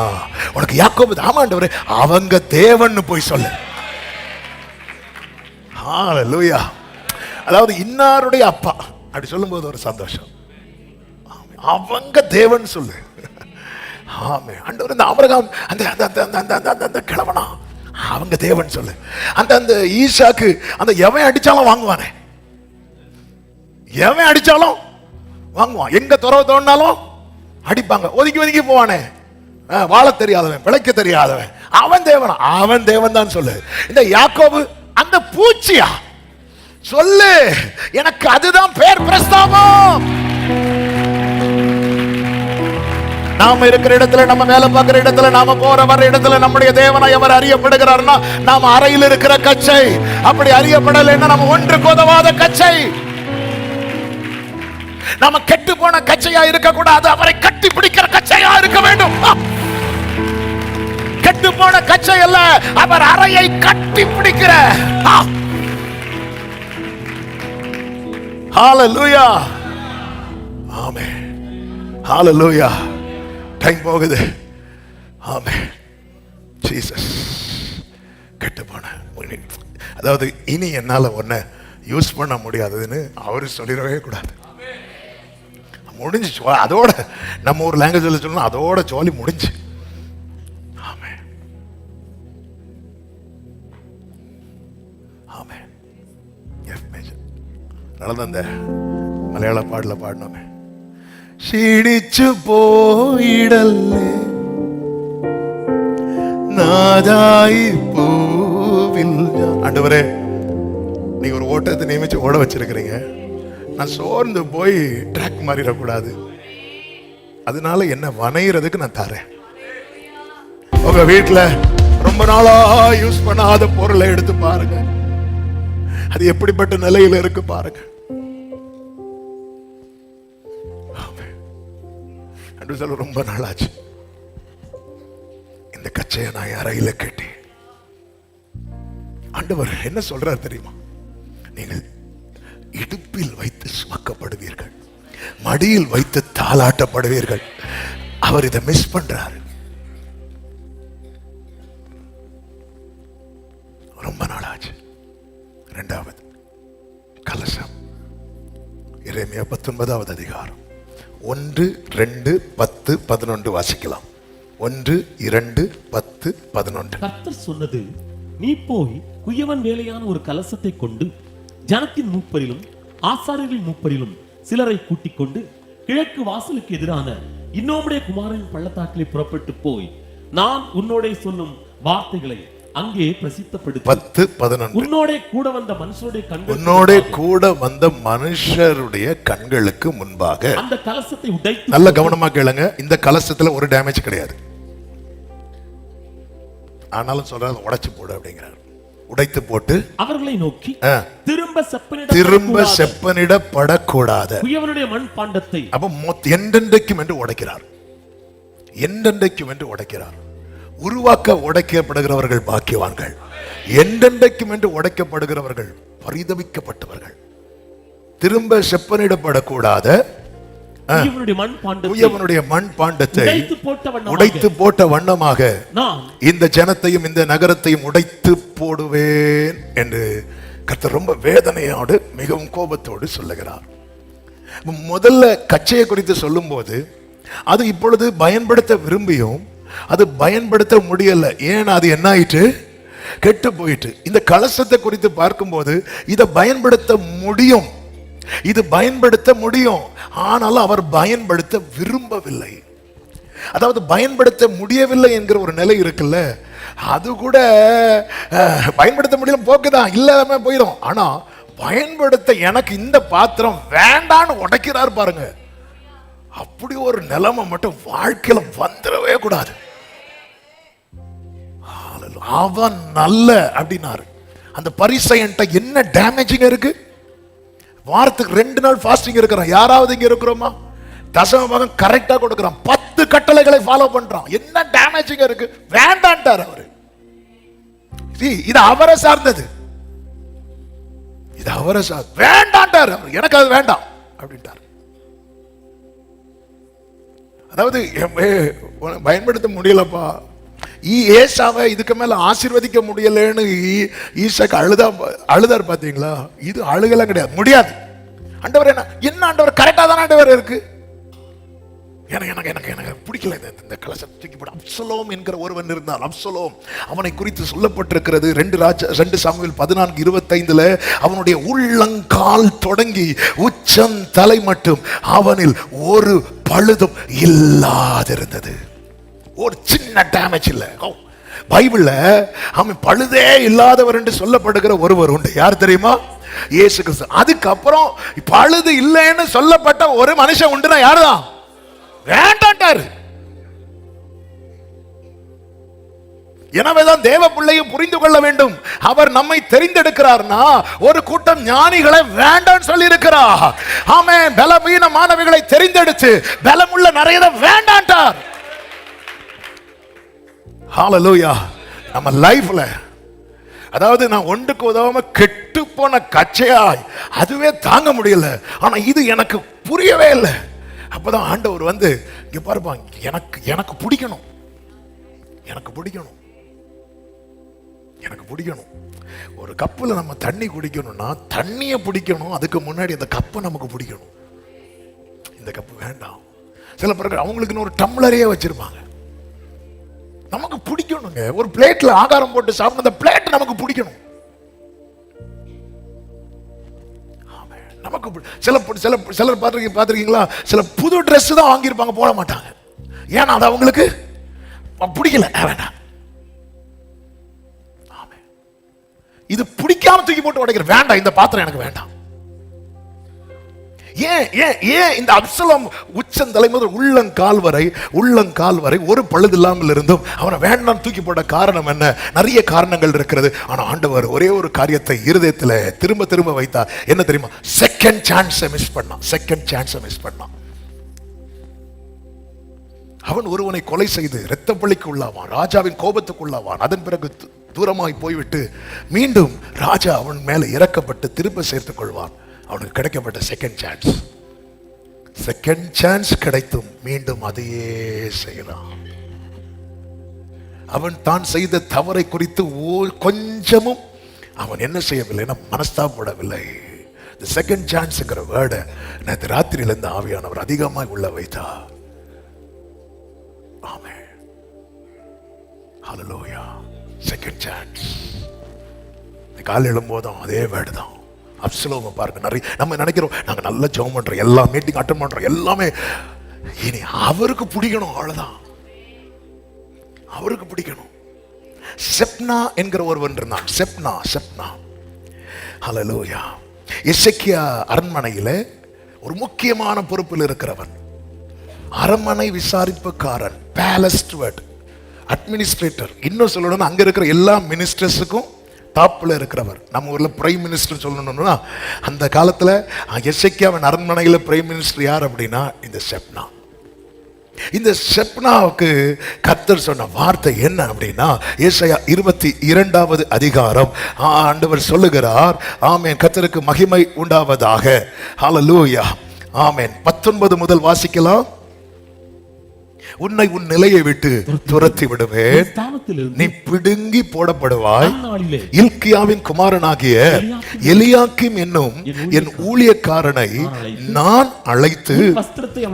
உனக்கு யாக்கோபு, ஆமாண்டவரே அவங்க தேவன் போய் சொல்லு. ஹல்லேலூயா. அதாவது இன்னாருடைய அப்பா அப்படி சொல்லும்போது ஒரு சந்தோஷம். அவங்க தேவன் சொல்லு. ஆமே ஆண்டவர், இந்த ஆபிரகாம் அந்த கிழவனா அவங்க தேவன் சொல்லு. அந்த ஈசாக்கு எவன் அடிச்சாலும் வாங்குவானே, எவன் அடிச்சாலும் வாங்குவான். எங்க துறவு தோண்டினாலும் அடிப்பாங்க, ஒதுக்கி ஒதுக்கி போவானே, வாழ தெரியாதவன் பிழைக்க தெரியாதவன் அவன் தேவனா, அவன் தேவன் தான் சொல்லு. இந்த யாக்கோபு அந்த பூச்சியா சொல்லு, எனக்கு அதுதான் பேர் பிரஸ்தாபம். நாம இருக்கிற இடத்துல, நம்ம வேலை பார்க்கிற இடத்துல, நாம போற வர இடத்துல நம்முடைய தேவனாய் அவர் அறியப்படுகிறார்னா நாம அறையில் இருக்கிற கச்சை. அப்படி அறியப்படலைன்னா நம்ம ஒன்றுக்கு உதவாத கச்சை. நாம கெட்டு போன கச்சையா இருக்க கூடாது, அவரை கட்டி பிடிக்கிற கச்சையா இருக்க வேண்டும். கெட்டு போன கச்சை அல்ல, அவர் அறையை கட்டி பிடிக்கிற. ஹல்லேலூயா. ஆமென். ஹல்லேலூயா. டைம் போகுது. ஆமென். ஜீசஸ். கெட்டு போன, அதாவது இனி என்னால ஒன்ன யூஸ் பண்ண முடியாதுன்னு அவரு சொல்லிடவே கூடாது. முடிஞ்சு, அதோட நம்ம ஒரு லாங்குவேஜ்ல சொல்லணும், அதோட ஜோலி முடிஞ்சு. ஆமென். ஆமென். எஃப் மேஜர் நல்லதான் அந்த மலையாள பாடல பாடினோமே, ക്ഷീണിച്ചു പോയിടല്ലേ നാദായി പൂവിൽ. ஆண்டவரே, நீங்க ஒரு ஓட்டத்தை நியமிச்சு ஓட வச்சிருக்கிறீங்க, நான் சோர்ந்து போய் ட்ராக் மாறிடக்கூடாது. அதனால என்ன வணையிறதுக்கு நான் தரேன். உங்க வீட்டுல ரொம்ப நாளா யூஸ் பண்ணாத பொருளை எடுத்து பாருங்க, அது எப்படிப்பட்ட நிலையில இருக்கு பாருங்க. ரொம்ப நாளாச்சு இந்த கச்சையை நான் அறையில கேட்டேன். ஆண்டவர் என்ன சொல்றார் தெரியுமா, நீங்கள் இடுப்பில் வைத்து சுமக்கப்படுவீர்கள், மடியில் வைத்து தாளாட்டப்படுவீர்கள். அவர் இதை மிஸ் பண்றாரு. ரொம்ப நாளாச்சு. இரண்டாவது கலசம், எரேமியா 19வது அதிகாரம் 1, 2, 10, 11 வாசிக்கலாம். 1, 2, 10, 11. கர்த்தர் சொன்னது, நீ போய் குயவன் வேலையான ஒரு கலசத்தை கொண்டு ஜனத்தின் மூப்பரிலும் ஆசாரியர்களின் மூப்பரிலும் சிலரை கூட்டிக் கொண்டு கிழக்கு வாசலுக்கு எதிரான இன்னோமுடைய குமாரன் பள்ளத்தாக்கிலே புறப்பட்டு போய் நான் உன்னோட சொல்லும் வார்த்தைகளை அங்கே பிரசித்தப்படுத்து. 10, 11. உன்னோட கூட வந்த மனுஷருடைய கண்கள், உன்னோட கூட வந்த மனுஷருடைய கண்களுக்கு முன்பாக அந்த கலசத்தை உடைத்து. நல்ல கவனமா கேளுங்க, இந்த கலசத்துல ஒரு டேமேஜ் கிடையாது. ஆனாலும் சொல்றாரு உடைச்சு போடு அப்படிங்கிறார். உடைத்து போட்டு அவர்களை நோக்கி திரும்ப செப்பனிடப்படக்கூடாத குயவனுடைய மண் பாண்டத்தை, அப்ப என்றென்றைக்கும் என்று உடைக்கிறார், என்றென்றைக்கும் என்று உடைக்கிறார். உருவாக்க உடைக்கப்படுகிறவர்கள் பாக்கியவான்கள், என்றென்றைக்கும் என்று உடைக்கப்படுகிறவர்கள் பரிதவிக்கப்பட்டவர்கள். திரும்ப செப்பனிடப்படக்கூடாத குயவனுடைய மண் பாண்டத்தை உடைத்து போட்ட வண்ணமாக இந்த ஜனத்தையும் இந்த நகரத்தையும் உடைத்து போடுவேன் என்று கர்த்தர் ரொம்ப வேதனையோடு மிகவும் கோபத்தோடு சொல்லுகிறார். முதல்ல கச்சையை குறித்து சொல்லும் போது அது இப்பொழுது பயன்படுத்த விரும்பியும் அது பயன்படுத்த முடியல. ஏன், அது என்ன ஆயிட்டு, கெட்டு போயிட்டு. இந்த கலசத்தை குறித்து பார்க்கும்போது இதை பயன்படுத்த முடியும், இது பயன்படுத்த முடியும், ஆனாலும் அவர் பயன்படுத்த விரும்பவில்லை. அதாவது பயன்படுத்த முடியவில்லை என்கிற ஒரு நிலை இருக்குல்ல, அது கூட பயன்படுத்த முடியல போக்குதான், இல்லாம போயிடும். ஆனா பயன்படுத்த எனக்கு இந்த பாத்திரம் வேண்டான்னு உடைக்கிறார் பாருங்க. அப்படி ஒரு நிலைமை மட்டும் வாழ்க்கையில வந்துடவே கூடாது. அவன் நல்ல அப்படின்னாரு. அந்த பரிசையன்ட்ட என்ன டேமேஜிங் இருக்கு? வாரத்துக்கு 2 நாள் ஃபாஸ்டிங் இருக்கிறான். யாராவது இங்க இருக்கிறோமா? தசம பாகம் கரெக்டா கொடுக்கிறான். 10 கட்டளைகளை ஃபாலோ பண்றான். என்ன டேமேஜிங் இருக்கு? வேண்டான்ட்டார் அவரு. இது அவரை சார்ந்தது. இது அவரை சார் வேண்டான்ட்டார் அவர். எனக்கு அது வேண்டாம் அப்படின்ட்டார். அதாவது பயன்படுத்த முடியலப்பா, ஏசாவை இதுக்கு மேல ஆசீர்வதிக்க முடியலன்னு ஈசாக்கு அழுதார் பாத்தீங்களா? இது அழுகலாம் கிடையாது, முடியாது. ஆண்டவர் என்ன ஆண்டவர் கரெக்டா தானே ஆண்டவர் இருக்கு. எனக்கு பிடிக்கல இந்த கலசம் தூக்கி போட. அப்சலோம் என்கிற ஒருவன் இருந்தான். அப்சலோம் அவனை குறித்து சொல்லப்பட்டிருக்கிறது 2 சாமுவேல் 14:25 அவனுடைய உள்ளங்கால் தொடங்கி உச்சம் தலை மட்டும் அவனில் ஒரு பழுதும் இல்லாதிருந்தது. ஒரு சின்ன டேமேஜ் இல்ல. பைபிள்ல அவன் பழுதே இல்லாதவர் என்று சொல்லப்படுகிற ஒருவர் உண்டு. யார் தெரியுமா? இயேசு கிறிஸ்து. அதுக்கப்புறம் பழுது இல்லைன்னு சொல்லப்பட்ட ஒரு மனுஷன் உண்டுனா யாருதான்? வேண்டாட்டாரு. எனவேதான் தேவ பிள்ளையும் புரிந்து கொள்ள வேண்டும். அவர் நம்மை தெரிந்தெடுக்கிறார்னா ஒரு கூட்டம் ஞானிகளை வேண்டாம் சொல்லி இருக்கிறார். ஆமென். பலவீனமானவைகளை தெரிந்தெடுத்து பலமுள்ள நிறைய வேண்டாட்டார். ஹalleluya. நம்ம லைஃப்ல அதாவது நான் ஒன்றுக்கு உதவாம கெட்டு போன கச்சையாய் அதுவே தாங்க முடியல. ஆனா இது எனக்கு புரியவே இல்லை. அப்பதான் ஆண்டவர் வந்து இங்க பாருப்பாங்க, எனக்கு பிடிக்கணும், எனக்கு பிடிக்கணும், எனக்கு பிடிக்கணும். ஒரு கப்புல நம்ம தண்ணி குடிக்கணும்னா தண்ணியை பிடிக்கணும். அதுக்கு முன்னாடி அந்த கப்பை நமக்கு பிடிக்கணும். இந்த கப்பு வேண்டாம். சில பேருக்கு அவங்களுக்குன்னு ஒரு டம்ளரையே வச்சிருப்பாங்க. நமக்கு பிடிக்கணுங்க. ஒரு பிளேட்ல ஆகாரம் போட்டு சாப்பிட அந்த பிளேட் நமக்கு பிடிக்கணும். நமக்கு சிலர் பார்த்திருக்கீங்களா? சில புது ட்ரெஸ் தான் வாங்கியிருப்பாங்க, போட மாட்டாங்க. ஏன்னா அது அவங்களுக்கு பிடிக்கல. வேண்டாம். இது பிடிக்காம தூக்கி போட்டு உடைக்கிற. வேண்டாம், இந்த பாத்திரம் எனக்கு வேண்டாம். ஏன் இந்த அப்சலோம் உச்சந்தலை முதல் உள்ளங்கால் வரை ஒரு பழுது இல்லாமல் இருந்தும் அவனை வேண்டாம் தூக்கி போட்ட காரணம் என்ன? நிறைய காரணங்கள் இருக்கிறது. ஆனா ஆண்டவர் ஒரே ஒரு காரியத்தை இருதயத்துல திரும்ப திரும்ப வைத்தா. என்ன தெரியுமா? செகண்ட் சான்ஸை மிஸ் பண்ணான். அவன் ஒருவனை கொலை செய்து இரத்தப்பழிக்கு உள்ளாவான், ராஜாவின் கோபத்துக்கு உள்ளாவான். அதன் பிறகு தூரமாய் போய்விட்டு மீண்டும் ராஜா அவன் மேல இறக்கப்பட்டு திரும்ப சேர்த்துக் கொள்வான். அவனுக்கு கிடைக்கப்பட்ட செகண்ட் சான்ஸ் கிடைத்தும் மீண்டும் அதையே செய்யலாம். அவன் தான் செய்த தவறை குறித்து கொஞ்சமும் அவன் என்ன செய்யவில்லை, மனஸ்தாபப்படவில்லை. இந்த செகண்ட் சான்ஸ்ங்கிற வேர்டை நேற்று ராத்திரியிலிருந்து ஆவியானவர் அதிகமாக உள்ள வைத்தா. ஆமென். ஹல்லேலூயா. Second chance. காலை எழும்போதும் அதே வேர்டு தான். அப்சலோமை பாருங்க. நிறைய நம்ம நினைக்கிறோம் நாங்க நல்லா ஜெபம் பண்றோம், எல்லா மீட்டிங் அட்டெண்ட் பண்றோம், எல்லாமே இனி அவருக்கு பிடிக்கணும். அவ்வளவுதான், அவருக்கு பிடிக்கணும். செப்னா என்கிற ஒருவன் இருந்தான். செப்னா. ஹல்லேலூயா. எசேக்கியா அரண்மனையில ஒரு முக்கியமான பொறுப்பில் இருக்கிறவன். அரண்மனை விசாரிப்புக்காரன், பேலஸ் ஸ்டூவர்ட், அட்மினிஸ்ட்ரேட்டர். இன்னும் சொல்லணும்னா அங்க இருக்கிற எல்லா மினிஸ்டர்ஸுக்கும் டாப்ல இருக்கிறவர். நம்ம ஊர்ல பிரைம் மினிஸ்டர் சொல்லணும்னா அந்த காலத்துல எசேக்கியாவின் அரண்மனையில பிரைம் மினிஸ்டர் யார் அப்படின்னா இந்த செப்னா. இந்த செப்னாவுக்கு கர்த்தர் சொன்ன வார்த்தை என்ன அப்படின்னா, ஏசாயா 22வது அதிகாரம் ஆண்டவர் சொல்லுகிறார். ஆமென். கர்த்தருக்கு மகிமை உண்டாவதாக. ஹல்லேலூயா. ஆமென். 19 முதல் வாசிக்கலாம். உன்னை உன் நிலையை விட்டு துரத்தி விடுவேன், நீ பிடுங்கி போடப்படுவாய். இல்கியாவின் குமாரனாகிய எலியாக்கிம் என்னும் என் ஊழியக்காரனை நான் அழைத்து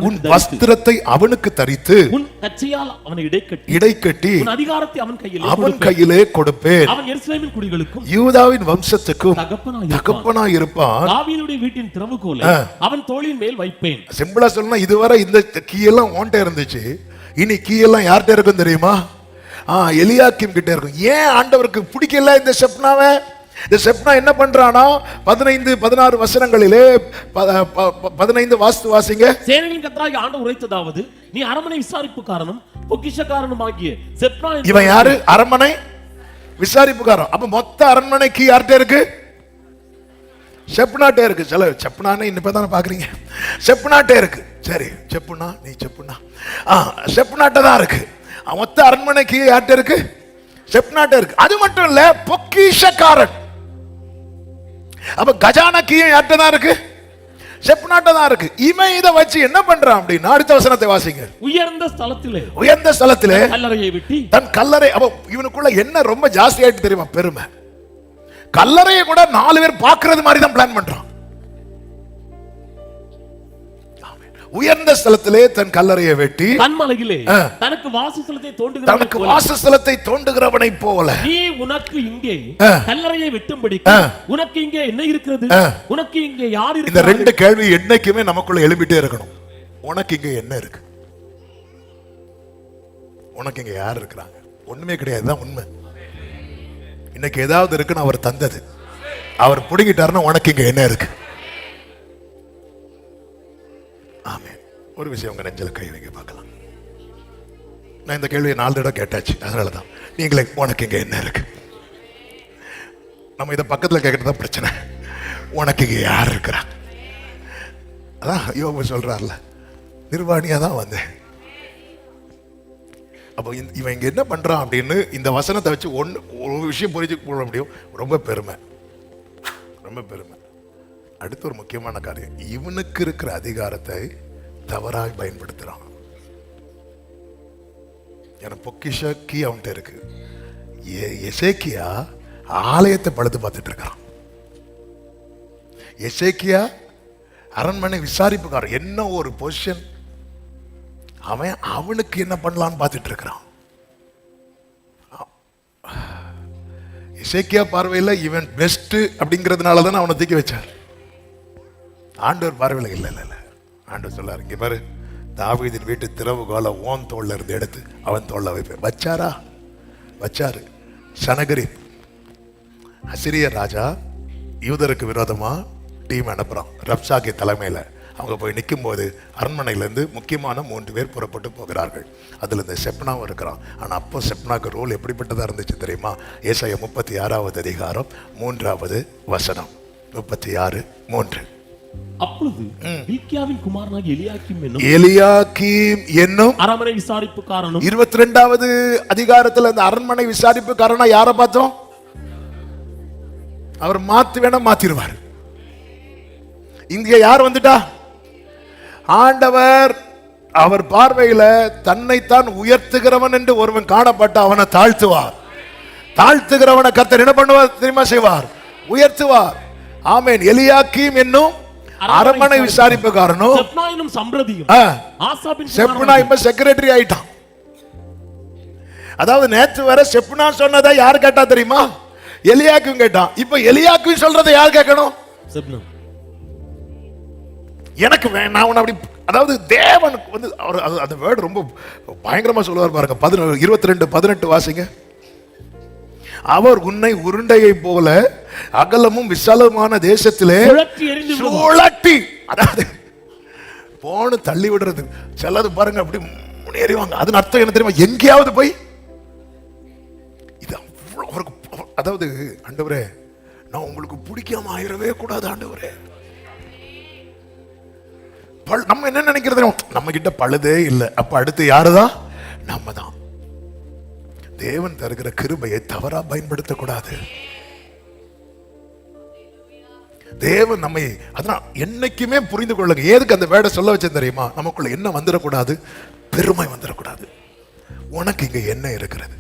உன் வஸ்திரத்தை அவனுக்கு தரித்து இடைக்கட்டி அவன் கையிலே கொடுப்பேன். யூதாவின் வம்சத்துக்கும் தகப்பனாய் இருப்பான். வீட்டின் திறவுகோலை அவன் தோளின் மேல் வைப்பேன். சிம்பிளா சொல்லணும், இதுவரை இந்த கீயெல்லாம் ஓன்ட்ட இருந்துச்சு, இனி கீயெல்லாம் யார்கிட்ட இருக்கும் தெரியுமா? எலியாக்கிம் கிட்ட இருக்கும். ஏன் ஆண்டவருக்கு பிடிக்கல இந்த செப்னாவை? இந்த செப்னா என்ன பண்றானா 15-16 வசனங்களிலே 15 வாசிங்க. சேனைகளின் கர்த்தராகிய ஆண்டவர் உரைத்ததாவது, நீ அரமனை விசாரிப்புக்காரனும் பொக்கிஷக்காரனும் ஆகிய செப்னா. இவன் யாரு? அரண்மனை விசாரிப்புக்காரன். அப்ப மொத்த அரண்மனைக்கு யார்கிட்ட இருக்கு? செப்னாட்டே இருக்கு. சில செப்னானே இப்பதானே பாக்குறீங்க. செப்னாட்டே இருக்கு. சரி, செப்புனா நீ செப்புனா செப்னாட்ட தான் இருக்கு. மொத்த அரண்மனைக்கு யார்கிட்ட இருக்கு? செப்னாட்டே இருக்கு. அது மட்டும் இல்ல, பொக்கிஷக்காரன். அப்ப கஜானா கீயும் யார்கிட்ட தான் இருக்கு? செப்னாட்ட தான் இருக்கு. இவன் இதை வச்சு என்ன பண்றான் அப்படின்னா, அடுத்த வசனத்தை வாசிங்க. உயர்ந்த ஸ்தலத்திலே கல்லறையை வெட்டி தன் கல்லறை. அப்ப இவனுக்குள்ள என்ன ரொம்ப ஜாஸ்தி ஆயிட்டு தெரியுமா? பெருமை. கல்லறையை கூட 4 பேர் பார்க்கிறது மாதிரி தான் பிளான் பண்றான். உயர்ந்த ஸ்தலத்திலே தன் கல்லறையை வெட்டி கன்மலையிலே தனக்கு வாசஸ்தலத்தை தோண்டுகிறவனை போல நீ உனக்கு இங்கே கல்லறையை வெட்டும்படி உனக்கு இங்கே என்ன இருக்கிறது? உனக்கு இங்கே யார் இருக்கிறார்? இந்த 2 கேள்வி என்னைக்குமே நமக்குள்ள எழும்பிட்டே இருக்கணும். உனக்கு இங்க என்ன இருக்கு? உனக்கு இங்க யார் இருக்கிறாங்க? ஒண்ணுமே கிடையாது. தான் உண்மை. இன்னைக்கு ஏதாவது இருக்குன்னு அவர் தந்தது. அவர் புடுங்கிட்டாருன்னா உனக்கு இங்க என்ன இருக்கு? ஆமென். ஒரு விஷயம் உங்க நெஞ்சில கை வைக்க பார்க்கலாம். நான் இந்த கேள்வியை 4 தடவை கேட்டாச்சு. அதனாலதான் நீங்களே உனக்கு இங்க என்ன இருக்கு? நம்ம இதை பக்கத்துல கேட்கறதுதான் பிரச்சனை. உனக்கு இங்க யார் இருக்கிறா? அதான் யோபு சொல்றாருல, நிர்வாணியா தான் வந்தேன். அப்போ இவன் இங்க என்ன பண்றான் அப்படின்னு இந்த வசனத்தை வச்சு ஒரு விஷயம் புரிஞ்சு கொள்ள முடியும். ரொம்ப பெருமை, ரொம்ப பெருமை. அடுத்து ஒரு முக்கியமான காரியம், இவனுக்கு இருக்கிற அதிகாரத்தை தவறாய் பயன்படுத்துறான். ஏன்னா பொக்கிஷ கீ அவன்கிட்ட இருக்கு. எசேக்கியா ஆலயத்தை பழுது பார்த்துட்டு இருக்கிறான். எசேக்கியா அரண்மனை விசாரிப்புக்காரன். என்ன ஒரு பொசிஷன். அவனுக்கு என்ன பண்ணலான்னு பார்த்துட்டு இருக்கிறான். எசேக்கியா பார்வையில் இவன் பெஸ்ட் அப்படிங்கிறதுனால தானே அவனை தூக்கி வச்சார். ஆண்டவர் பார்வையில் இல்லை இல்லை இல்லை. ஆண்டவர் சொல்லார், இங்கே பாரு, தாவீதின் வீட்டு திறவுகோலை ஓன் தோல்ல இருந்து எடுத்து அவன் தோல்ல வைப்பேன். வச்சாரா? வச்சாரு. சனகரிப் அசிரிய ராஜா யூதருக்கு விரோதமா டீம் அனுப்புறான். ரப்சாகி தலைமையில் அவங்க போய் நிற்கும் போது அரண்மனையிலேருந்து முக்கியமான 3 பேர் புறப்பட்டு போகிறார்கள். அதில் இந்த செப்னாவும் இருக்கிறான். ஆனால் அப்போ செப்னாக்கு ரோல் எப்படிப்பட்டதாக இருந்துச்சு தெரியுமா? ஏசாயா 36வது அதிகாரம் 3வது வசனம். 36:3. அப்பொழுது இல்க்கியாவின் குமாரனாகிய எலியாக்கீம் என்னும் அரண்மனை விசாரிப்புக்காரனும் 22வது அதிகாரத்தில் அந்த அரண்மனை விசாரிப்புக்காரனா யாரை பார்த்தோம்? அவர் மாத்திருவார். இங்க யார் வந்துட்டா? ஆண்டவர் அவர் பார்வையில தன்னைத்தான் உயர்த்துகிறவன் என்று ஒருவன் காணப்பட்ட அவனை தாழ்த்துவார். தாழ்த்துகிறவனை கர்த்தர் என்ன பண்ணுவார் தெரியுமா? செய்வார், உயர்த்துவார். ஆமென். எலியாக்கீம் என்னும் அரண்மனை விசாரிப்புக்காரனும் செப்னா இப்ப செக்ரட்டரி ஆயிட்டான். அதாவது நேற்று வர செப்னா சொன்னதை யார் கேட்டா தெரியுமா? எலியாக்கீம் கேட்டான். இப்ப எலியாக்கீம் சொல்றதை யார் கேட்கணும்? எனக்கு நான் அப்படி, அதாவது தேவனுக்கு வந்து அவர் அந்த வேர்டு ரொம்ப பயங்கரமா சொல்லுவார் பாருங்க. 22:18 வாசிங்க. அவர் உன்னை உருண்டையை போல அகலமும் விசாலமான தேசத்திலே சுழட்டி, அதாவது போன தள்ளி விடுறது. சிலது பாருங்க அப்படி முன்னேறிவாங்க. அதன் அர்த்தம் என்ன தெரியுமா? எங்கேயாவது போய் இது அவருக்கு, அதாவது ஆண்டவரே நான் உங்களுக்கு பிடிக்காம ஆயிரவே கூடாது ஆண்டவரே. நம்ம என்ன நினைக்கிறது? நம்ம கிட்ட பழுதே இல்லை. அப்ப அடுத்து யாருதான்? நம்ம தான். தேவன் தருகிற கிருபையை தவறா பயன்படுத்தக்கூடாது. தேவன் நம்மை, அதனால் என்னைக்குமே புரிந்து கொள்ளுங்க. ஏதுக்கு அந்த வேடை சொல்ல வச்சேன் தெரியுமா? நமக்குள்ள என்ன வந்துடக்கூடாது? பெருமை வந்துடக்கூடாது. உனக்கு இங்க என்ன இருக்கிறது?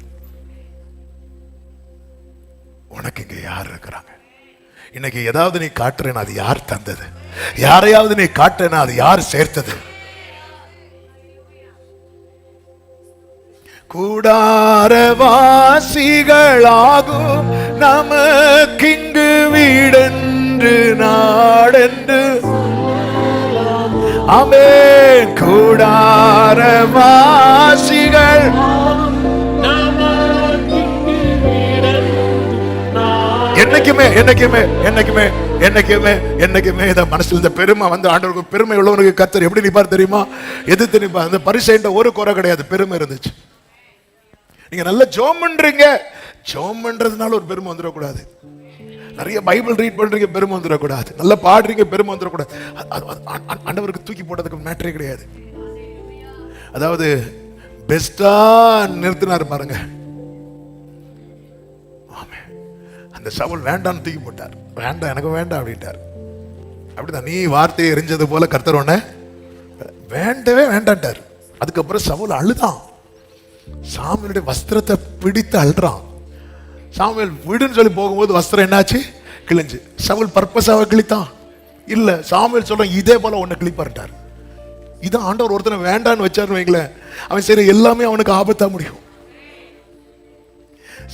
உனக்கு இங்க யார் இருக்கிறாங்க? இன்னைக்கு ஏதாவது நீ காட்டுறேன்னா அது யார் தந்தது? யாரையாவது நீ காட்டுறேன்னா அது யார் சேர்த்தது? கூடாரவாசிகளாகும் நமக்கிங்கு வீடென்று நாடென்று. ஆமென். கூடாரவாசிகள் என்னைக்கு என்னைக்குமே என்னைக்குமே என்னைக்குமே என்னைக்குமே என்னைக்குமே இந்த மனசுல இந்த பெருமை வந்து ஆண்டவருக்கு பெருமை உள்ளவனுக்கு கர்த்தர் எப்படி நிப்பார் தெரியுமா? எதிர்த்து நிப்பார். அந்த பரிசேண்ட ஒரு குறை கிடையாது, பெருமை இருந்துச்சு. நீங்க நல்ல ஜெபம் பண்றீங்க, ஜெபம் பண்றதுனால ஒரு பெருமை வந்துடக்கூடாது. நிறைய பைபிள் ரீட் பண்றீங்க, பெருமை வந்துடக்கூடாது. நல்லா பாடுறீங்க, பெருமை வந்துடக்கூடாது. ஆண்டவருக்கு தூக்கி போட்டதுக்கு மேட்டரே கிடையாது. அதாவது பெஸ்டா நிறுத்தினார் பாருங்க. அந்த சவுல் வேண்டான்னு தூக்கி போட்டார். வேண்டாம், எனக்கு வேண்டாம் அப்படின்ட்டார். அப்படிதான் நீ வார்த்தையை எரிஞ்சது போல கர்த்தர் உன்னை வேண்டவே வேண்டான்ட்டார். அதுக்கப்புறம் சவுல் அழுதான். சாமுவேலுடைய வஸ்திரத்தை பிடித்து அழுறான். சாமுவேல் விடுன்னு சொல்லி போகும்போது வஸ்திரம் என்னாச்சு? கிழிஞ்சு. சவுல் பர்பஸாக கிழித்தான் இல்ல. சாமுவேல் சொல்றான் இதே போல உன்னை கிழிப்பார்ட்டார். இதான் ஆண்டவர் ஒருத்தனை வேண்டான்னு வச்சாருன்னு வைங்களேன், அவன் சரி எல்லாமே அவனுக்கு ஆபத்தா முடியும்.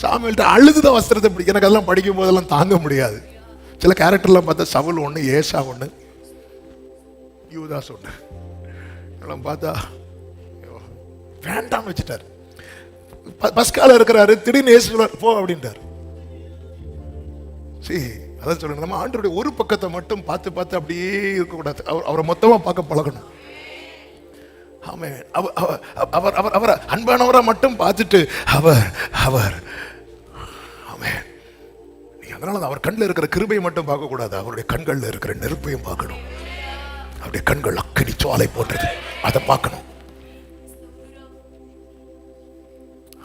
சாமுவேல்ட்ட அழுதுதான் வஸ்திரத்தை பிடிக்கும். எனக்கு அதெல்லாம் படிக்கும் போதெல்லாம் தாங்க முடியாது. சில கேரக்டர்லாம் பார்த்தா சவுல் ஒண்ணு, ஏசா ஒண்ணு, யூதாஸ் ஒண்ணு, எல்லாம் பார்த்தா வேண்டாம்னு வச்சுட்டாரு. பஸ்கால இருக்கிறாரு, திடீர்னு ஏசு போ அப்படின்ட்டார். சரி, அதான் சொல்லுங்க, நம்ம ஆண்டவருடைய ஒரு பக்கத்தை மட்டும் பார்த்து பார்த்து அப்படியே இருக்கக்கூடாது. அவரை மொத்தமா பார்க்க பழகணும். ஆமென். அவர் அவர் அவர் அன்பானவரை மட்டும் பார்த்துட்டு அவர் அவர் ஆமென். நீ அதனால அவர் கண்ணில் இருக்கிற கிருபையை மட்டும் பார்க்க கூடாது, அவருடைய கண்களில் இருக்கிற நெருப்பையும் பார்க்கணும். அவருடைய கண்கள் அக்கினி ஜுவாலை போன்றது, அதை பார்க்கணும்.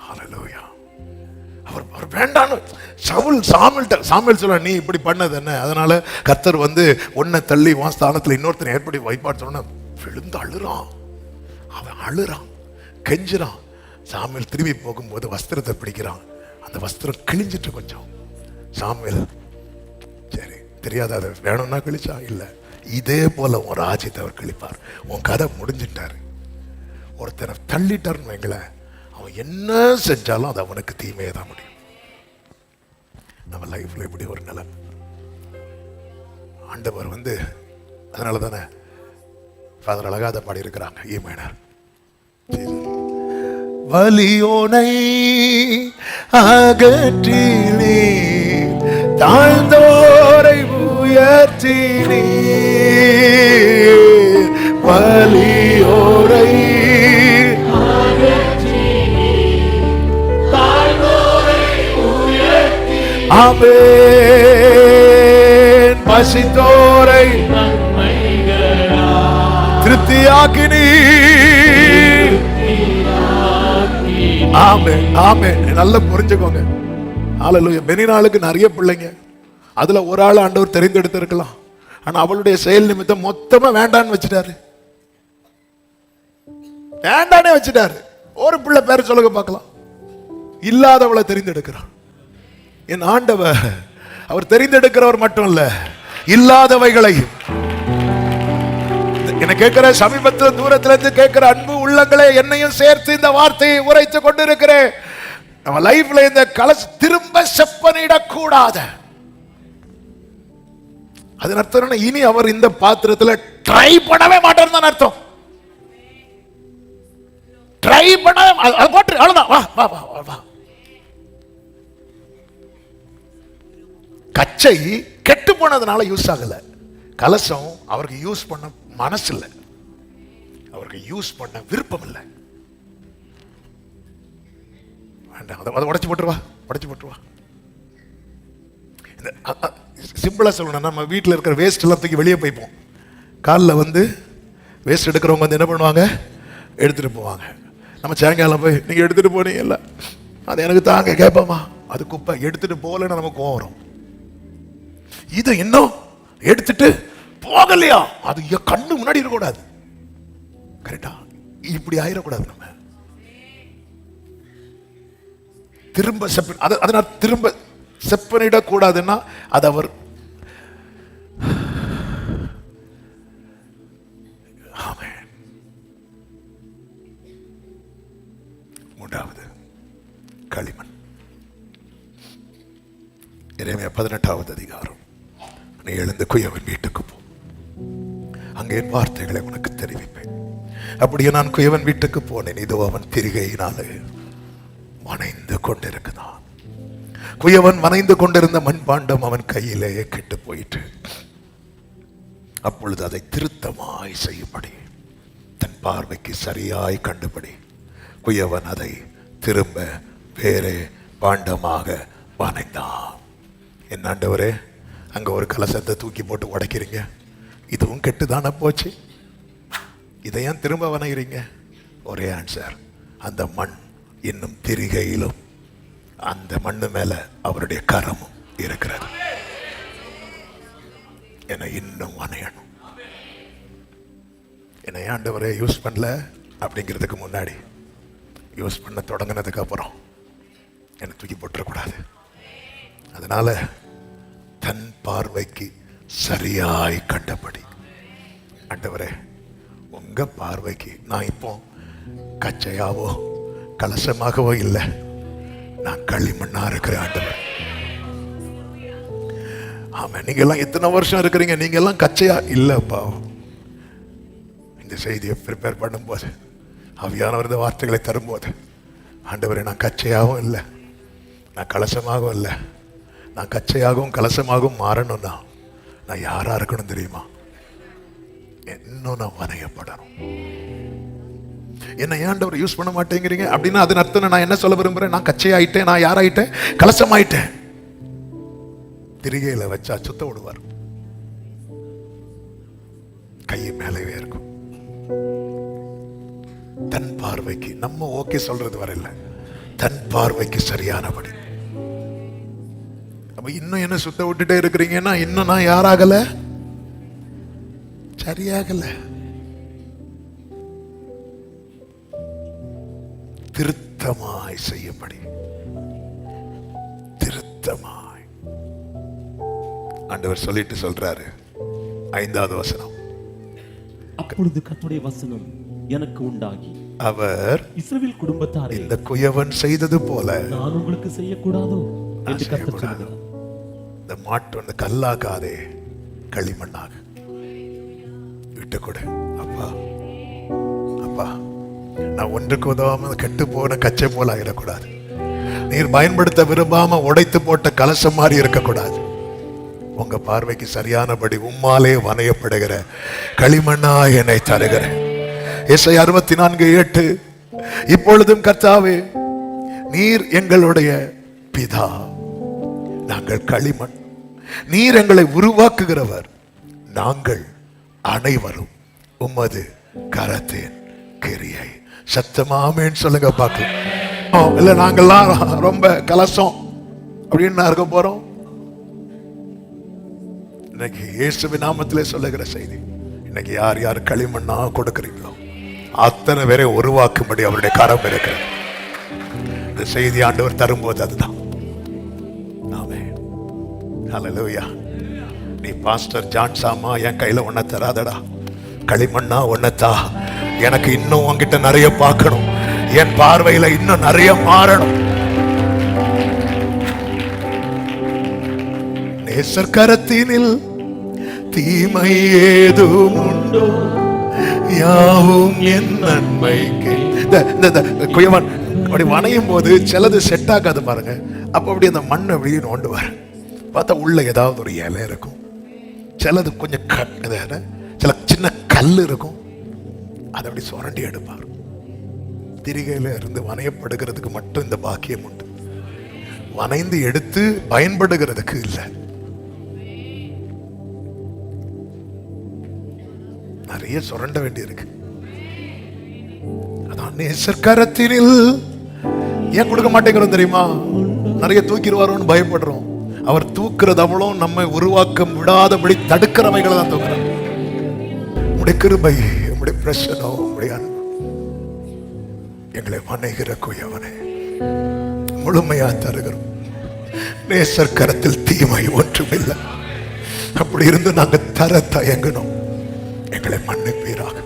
ஹல்லேலூயா. அவர் வேண்டான்னு சாமுவேல் சொல்ல, நீ இப்படி பண்ணது என்ன? அதனால கர்த்தர் வந்து உன்னை தள்ளி உன் ஸ்தானத்தில் இன்னொருத்தனை ஏற்படி வைப்பான்னு சொன்ன விழுந்து அழுறான். அவன் அழுறான், கெஞ்சுறான். சாமுவேல் திரும்பி போகும்போது வஸ்திரத்தை பிடிக்கிறான். அந்த வஸ்திரம் கிழிஞ்சிட்டு கொஞ்சம். சாமுவேல் சரி தெரியாத, அதை வேணும்னா கிழிச்சா இல்ல, இதே போல உன் ராஜ்யத்தை அவர் கிழிப்பார். உன் கதை முடிஞ்சிட்டாரு. ஒருத்தனை தள்ளிட்டாருன்னு வைங்களேன், அவன் என்ன செஞ்சாலும் அது அவனுக்கு தீமையை தான் முடியும். நம்ம லைஃப்ல இப்படி ஒரு நிலை ஆண்டவர் வந்து, அதனால தானே ஃபாதர் அழகாத பாடி இருக்கிறாங்க. ஈமேனர் வலியோனை அகற்றினே, தாழ்ந்தோரை உயர்த்தினே, வலியோரை ஆமென். பசித்தோரை திருப்தியாக்கினீ. ஆமென் ஆமென். நல்லா புரிஞ்சுக்கோங்க. ஹல்லேலூயா. பெனினாளுக்கு நிறைய பிள்ளைங்க, அதுல ஒரு ஆள் ஆண்டவர் தெரிந்தெடுத்து இருக்கலாம். ஆனா அவளுடைய செயல் நிமித்தம் மொத்தமா வேண்டான்னு வச்சுட்டாரு. வேண்டானே வச்சுட்டாரு. ஒரு பிள்ளை பேர் சொல்லுங்க பார்க்கலாம். இல்லாதவளை தெரிந்தெடுக்கிறார். என் ஆண்டவர் அவர் தெரிந்தெடுக்கிறவர் மட்டும் இல்ல, இல்லாதவைகளை என்ன கேட்கிற சமீபத்தில் தூரத்துல இருந்து கேட்கிற அன்பு உள்ளங்களே, என்னையும் சேர்த்து இந்த வார்த்தையை உரைத்து கொண்டிருக்கிறேன். நம்ம லைஃப்ல இந்த கலச திரும்ப செப்பனிடக்கூடாத. அதன் அர்த்தம் இனி அவர் இந்த பாத்திரத்தில் ட்ரை பண்ணவே மாட்டார் தான் அர்த்தம். ட்ரை பண்ண போட்டு அவ்வளவுதான். வா வா வா வா. கச்சை கெட்டு போனதுனால யூஸ் ஆகல. கலசம் அவருக்கு யூஸ் பண்ண மனசு இல்லை, அவருக்கு யூஸ் பண்ண விருப்பம் இல்லை. வேண்டாம், அதை உடைச்சு போட்டுருவா, உடைச்சு போட்டுருவா. சிம்பிளா சொல்லணும், நம்ம வீட்டில் இருக்கிற வேஸ்ட் எல்லாம் தூக்கி வெளியே போய்ப்போம். காலில் வந்து வேஸ்ட் எடுக்கிறவங்க வந்து என்ன பண்ணுவாங்க, எடுத்துட்டு போவாங்க. நம்ம சாயங்காலம் போய் நீங்க எடுத்துட்டு போனீங்கல்ல, அது எனக்கு தாங்க கேட்போமா, அது குப்பை. எடுத்துட்டு போகலன்னு நமக்கு கோவம் வரும். இது இன்னும் எடுத்துட்டு போகலையா, அது கண்ணு முன்னாடி இருக்கக்கூடாது. கரெக்டா? இப்படி ஆயிடக்கூடாது. நம்ம திரும்ப அதனால் திரும்ப செப்பனிடக்கூடாதுன்னா அது அவர் மூன்றாவது களிமண். எரேமியா 18வது அதிகாரம். நீ எழுந்து குயவன் வீட்டுக்கு போ, அங்கே என் வார்த்தைகளை உனக்கு தெரிவிப்பேன். அப்படியே நான் குயவன் வீட்டுக்கு போனேன், இதோ அவன் திரிகையினாலே வணைந்து கொண்டிருக்கிறான். குயவன் வனைந்து கொண்டிருந்த மண்பாண்டம் அவன் கையிலேயே கெட்டு போயிற்று. அப்பொழுது அதை திருத்தமாய் செய்யும்படி, தன் பார்வைக்கு சரியாய் கண்டுபடி குயவன் அதை திரும்ப வேறே பாண்டமாக வனைந்தான். என்ன ஆண்டவரே, அங்க ஒரு கலசத்தை தூக்கி போட்டு உடைக்கிறீங்க, இதுவும் கெட்டுதானே போச்சு, இதை ஏன் திரும்ப வணைகிறீங்க? ஒரே ஆன்சர், அந்த மண் இன்னும் திரிகையிலும் அந்த மண்ணு மேல அவருடைய கரமும் இருக்கிறது. என்னை இன்னும் வணையணும். என்னை ஆண்டவரே யூஸ் பண்ணல அப்படிங்கிறதுக்கு முன்னாடி, யூஸ் பண்ண தொடங்கினதுக்கு அப்புறம் என்னை தூக்கி போட்டுறக்கூடாது. அதனால தன் பார்வைக்கு சரியாய் கண்டபடி, ஆண்டவரே உங்க பார்வைக்கு நான் இப்போ கச்சையாவோ கலசமாகவோ இல்லை, நான் களிமண்ணா இருக்கிறேன் ஆண்டவர். ஆமா, நீங்க எல்லாம் எத்தனை வருஷம் இருக்கிறீங்க, நீங்க எல்லாம் கச்சையா இல்லப்பா. இந்த செய்தியை ப்ரிப்பேர் பண்ணும்போது, ஆவியானவர் இந்த வார்த்தைகளை தரும்போது, ஆண்டவரே நான் கச்சையாகவும் இல்லை, நான் கலசமாகவும் இல்லை, நான் கச்சையாகவும் கலசமாகவும் மாறணும்னா நான் யாரா இருக்கணும் தெரியுமா? இன்னும் நான் வணையப்படணும். என்ன ஆண்டவர் யூஸ் பண்ண மாட்டேங்கிறீங்க அப்படின்னா அதன் அர்த்தம் நான் என்ன சொல்ல விரும்புறேன்? நான் கச்சையாயிட்டேன், நான் யாராயிட்டேன்? கலசமாயிட்டேன். திரிகையில வச்சா சுத்த விடுவார், கையை மேலவே இருக்கும். தன் பார்வைக்கு, நம்ம ஓகே சொல்றது வரையில, தன் பார்வைக்கு சரியானபடி. அப்ப இன்னும் என்ன சுத்த விட்டுட்டே இருக்கிறீங்கன்னா இன்னும் நான் யாராகல, சரியாகல. திருத்தமாய் செய்யும்படி, திருத்தமாய் ஆண்டவர் சொல்லிட்டு சொல்றாரு. 5வது வசனம், அப்பொழுது கர்த்தருடைய வசனம் எனக்கு உண்டாகி, அவர் இஸ்ரவேல் குடும்பத்தாரே, இந்த குயவன் செய்தது போல நான் உங்களுக்கு செய்யக்கூடாதோ என்று கர்த்தர் சொல்கிறார். இந்த மாட்டு வந்து கல்லாகாதே, களிமண்ணாக விட்டு கொடு. அப்பா அப்பா, நான் ஒன்றுக்கு உதவாம கெட்டு போன கச்சை போல ஆகிடக்கூடாது. நீர் பயன்படுத்த விரும்பாம உடைத்து போட்ட கலசம் மாதிரி இருக்கக்கூடாது. உங்க பார்வைக்கு சரியானபடி உம்மாலே வணையப்படுகிற களிமண்ணா என்னை தருகிறேன். ஏசாயா 64:8, இப்பொழுதும் கர்த்தாவே நீர் எங்களுடைய பிதா, நாங்கள் களிமண், நீர் எங்களை உருவாக்குகிறவர், நாங்கள் அனைவரும் உமது கரத்தின் கிரியை. சத்தமாமேன்னு சொல்லுங்க பார்க்கலாம். இல்ல நாங்கெல்லாம் ரொம்ப கலசம் அப்படின்னு இருக்க போறோம். இன்னைக்கு இயேசுவின் நாமத்திலே சொல்லுகிற செய்தி, இன்னைக்கு யார் யார் களிமண்ணா கொடுக்கிறீங்களோ அத்தனை பேரை உருவாக்கும்படி அவருடைய கரம் இருக்கிறது. இந்த செய்தி ஆண்டவர் தரும்போது அதுதான். ஆமென், ஹல்லேலூயா. நீ பாஸ்டர் ஜான் சாமா என் கையில ஒன்ன தராதடா, களிமண்ணா ஒன்னத்தா, எனக்கு இன்னும் உன்கிட்ட நிறைய பார்க்கணும், என் பார்வையில இன்னும் நிறைய மாறணும். நேசர் கரத்தினில் தீமை ஏதும் உண்டோ, யாவும் என் நன்மைக்கு. இந்த குயவன் அப்படி வணையும் போது சிலது செட் ஆகாது பாருங்க. அப்ப அப்படி அந்த மண் அப்படியே நோண்டுவார், பார்த்தா உள்ள ஏதாவது ஒரு இலை இருக்கும், சிலது கொஞ்சம் சில சின்ன கல் இருக்கும், அதை அப்படி சுரண்டி எடுப்பார். திரிகையில இருந்து வணையப்படுகிறதுக்கு மட்டும் இந்த பாக்கியம் உண்டு, வணைந்து எடுத்து பயன்படுகிறதுக்கு இல்லை. நிறைய சுரண்ட வேண்டி இருக்கு. அதான் நேசர் கரத்தினில் ஏன் கொடுக்க மாட்டேங்கிறோம் தெரியுமா? நிறைய தூக்கிடுவாரோன்னு பயப்படுறோம். அவர் தூக்குறது அவ்வளோ நம்மை உருவாக்க விடாதபடி தடுக்கிறவைகளை தான் தூக்குறார். உம்முடைய கிருபை, உம்முடைய பிரசனம், உம்முடைய அன்பு எங்களை வணைகிற குயவனே முழுமையா தருகிறோம். நேசர் கரத்தில் தீமை ஒன்றுமில்லை. அப்படி இருந்து நாங்க தர தயங்கணும். எங்களை மன்னிப்பீராக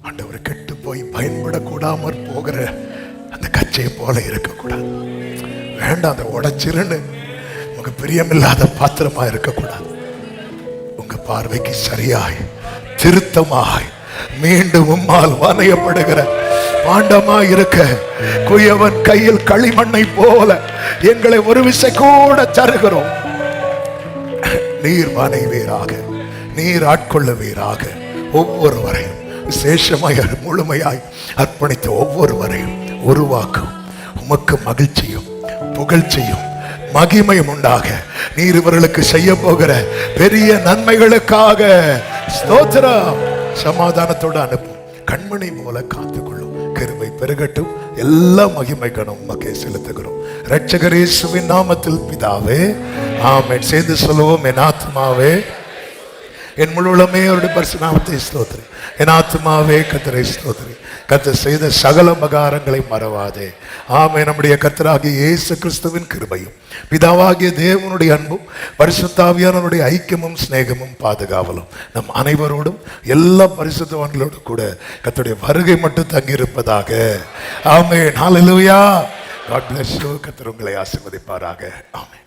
ஆண்டவர். கெட்டு போய் பயன்படக்கூடாமற் போகிற அந்த கச்சையை போல இருக்கக்கூடாது. வேண்டாம், அதை உடைச்சிருன்னு உங்க பிரியமில்லாத பாத்திரமா இருக்கக்கூடாது. உங்க பார்வைக்கு சரியாய் திருத்தமாய் மீண்டும் உம்மால் வணையப்படுகிற பாண்டமா இருக்க குயவன் கையில் களிமண்ணை போல எங்களை ஒரு விசை கூட தருகிறோம். நீர் வணைவீராக, நீர் ஆட்கொள்ளுவீராக. ஒவ்வொருவரையும் விசேஷமாய் முழுமையாய் அர்ப்பணித்த ஒவ்வொருவரையும் உருவாக்கும். உமக்கு மகிழ்ச்சியும் புகழ்ச்சியும் மகிமையும் உண்டாக. நீர் இவர்களுக்கு செய்ய போகிற பெரிய நன்மைகளுக்காக ஸ்தோத்திரம். சமாதானத்தோடு அனுப்பும். கண்மணி போல காத்துக்கொள்ளும். கிருபை பெருகட்டும். எல்லா மகிமை கணம் உமக்கே செலுத்துகிறோம். இரட்சகர் இயேசுவின் நாமத்தில் பிதாவே, ஆமென். சேர்ந்து சொல்லுவோம். என் ஆத்மாவே என் முழுவதுமே அவருடைய பரிசுத்த நாமத்தை ஸ்தோத்திரி. என் ஆத்மாவே கர்த்தரை ஸ்தோத்திரி. கர்த்தர் செய்த சகல உபகாரங்களை மறவாதே. ஆமென். நம்முடைய கர்த்தராகிய இயேசு கிறிஸ்துவின் கிருபையும் பிதாவாகிய தேவனுடைய அன்பும் பரிசுத்த ஆவியானவருடைய ஐக்கியமும் சிநேகமும் பாதுகாவலும் நம் அனைவரோடும் எல்லா பரிசுத்தவான்களோடும் கூட கர்த்தருடைய வருகை மட்டும் தங்கியிருப்பதாக. ஆமென். ஹல்லேலூயா. God bless you. கர்த்தர் உங்களை ஆசீர்வதிப்பாராக. ஆமென்.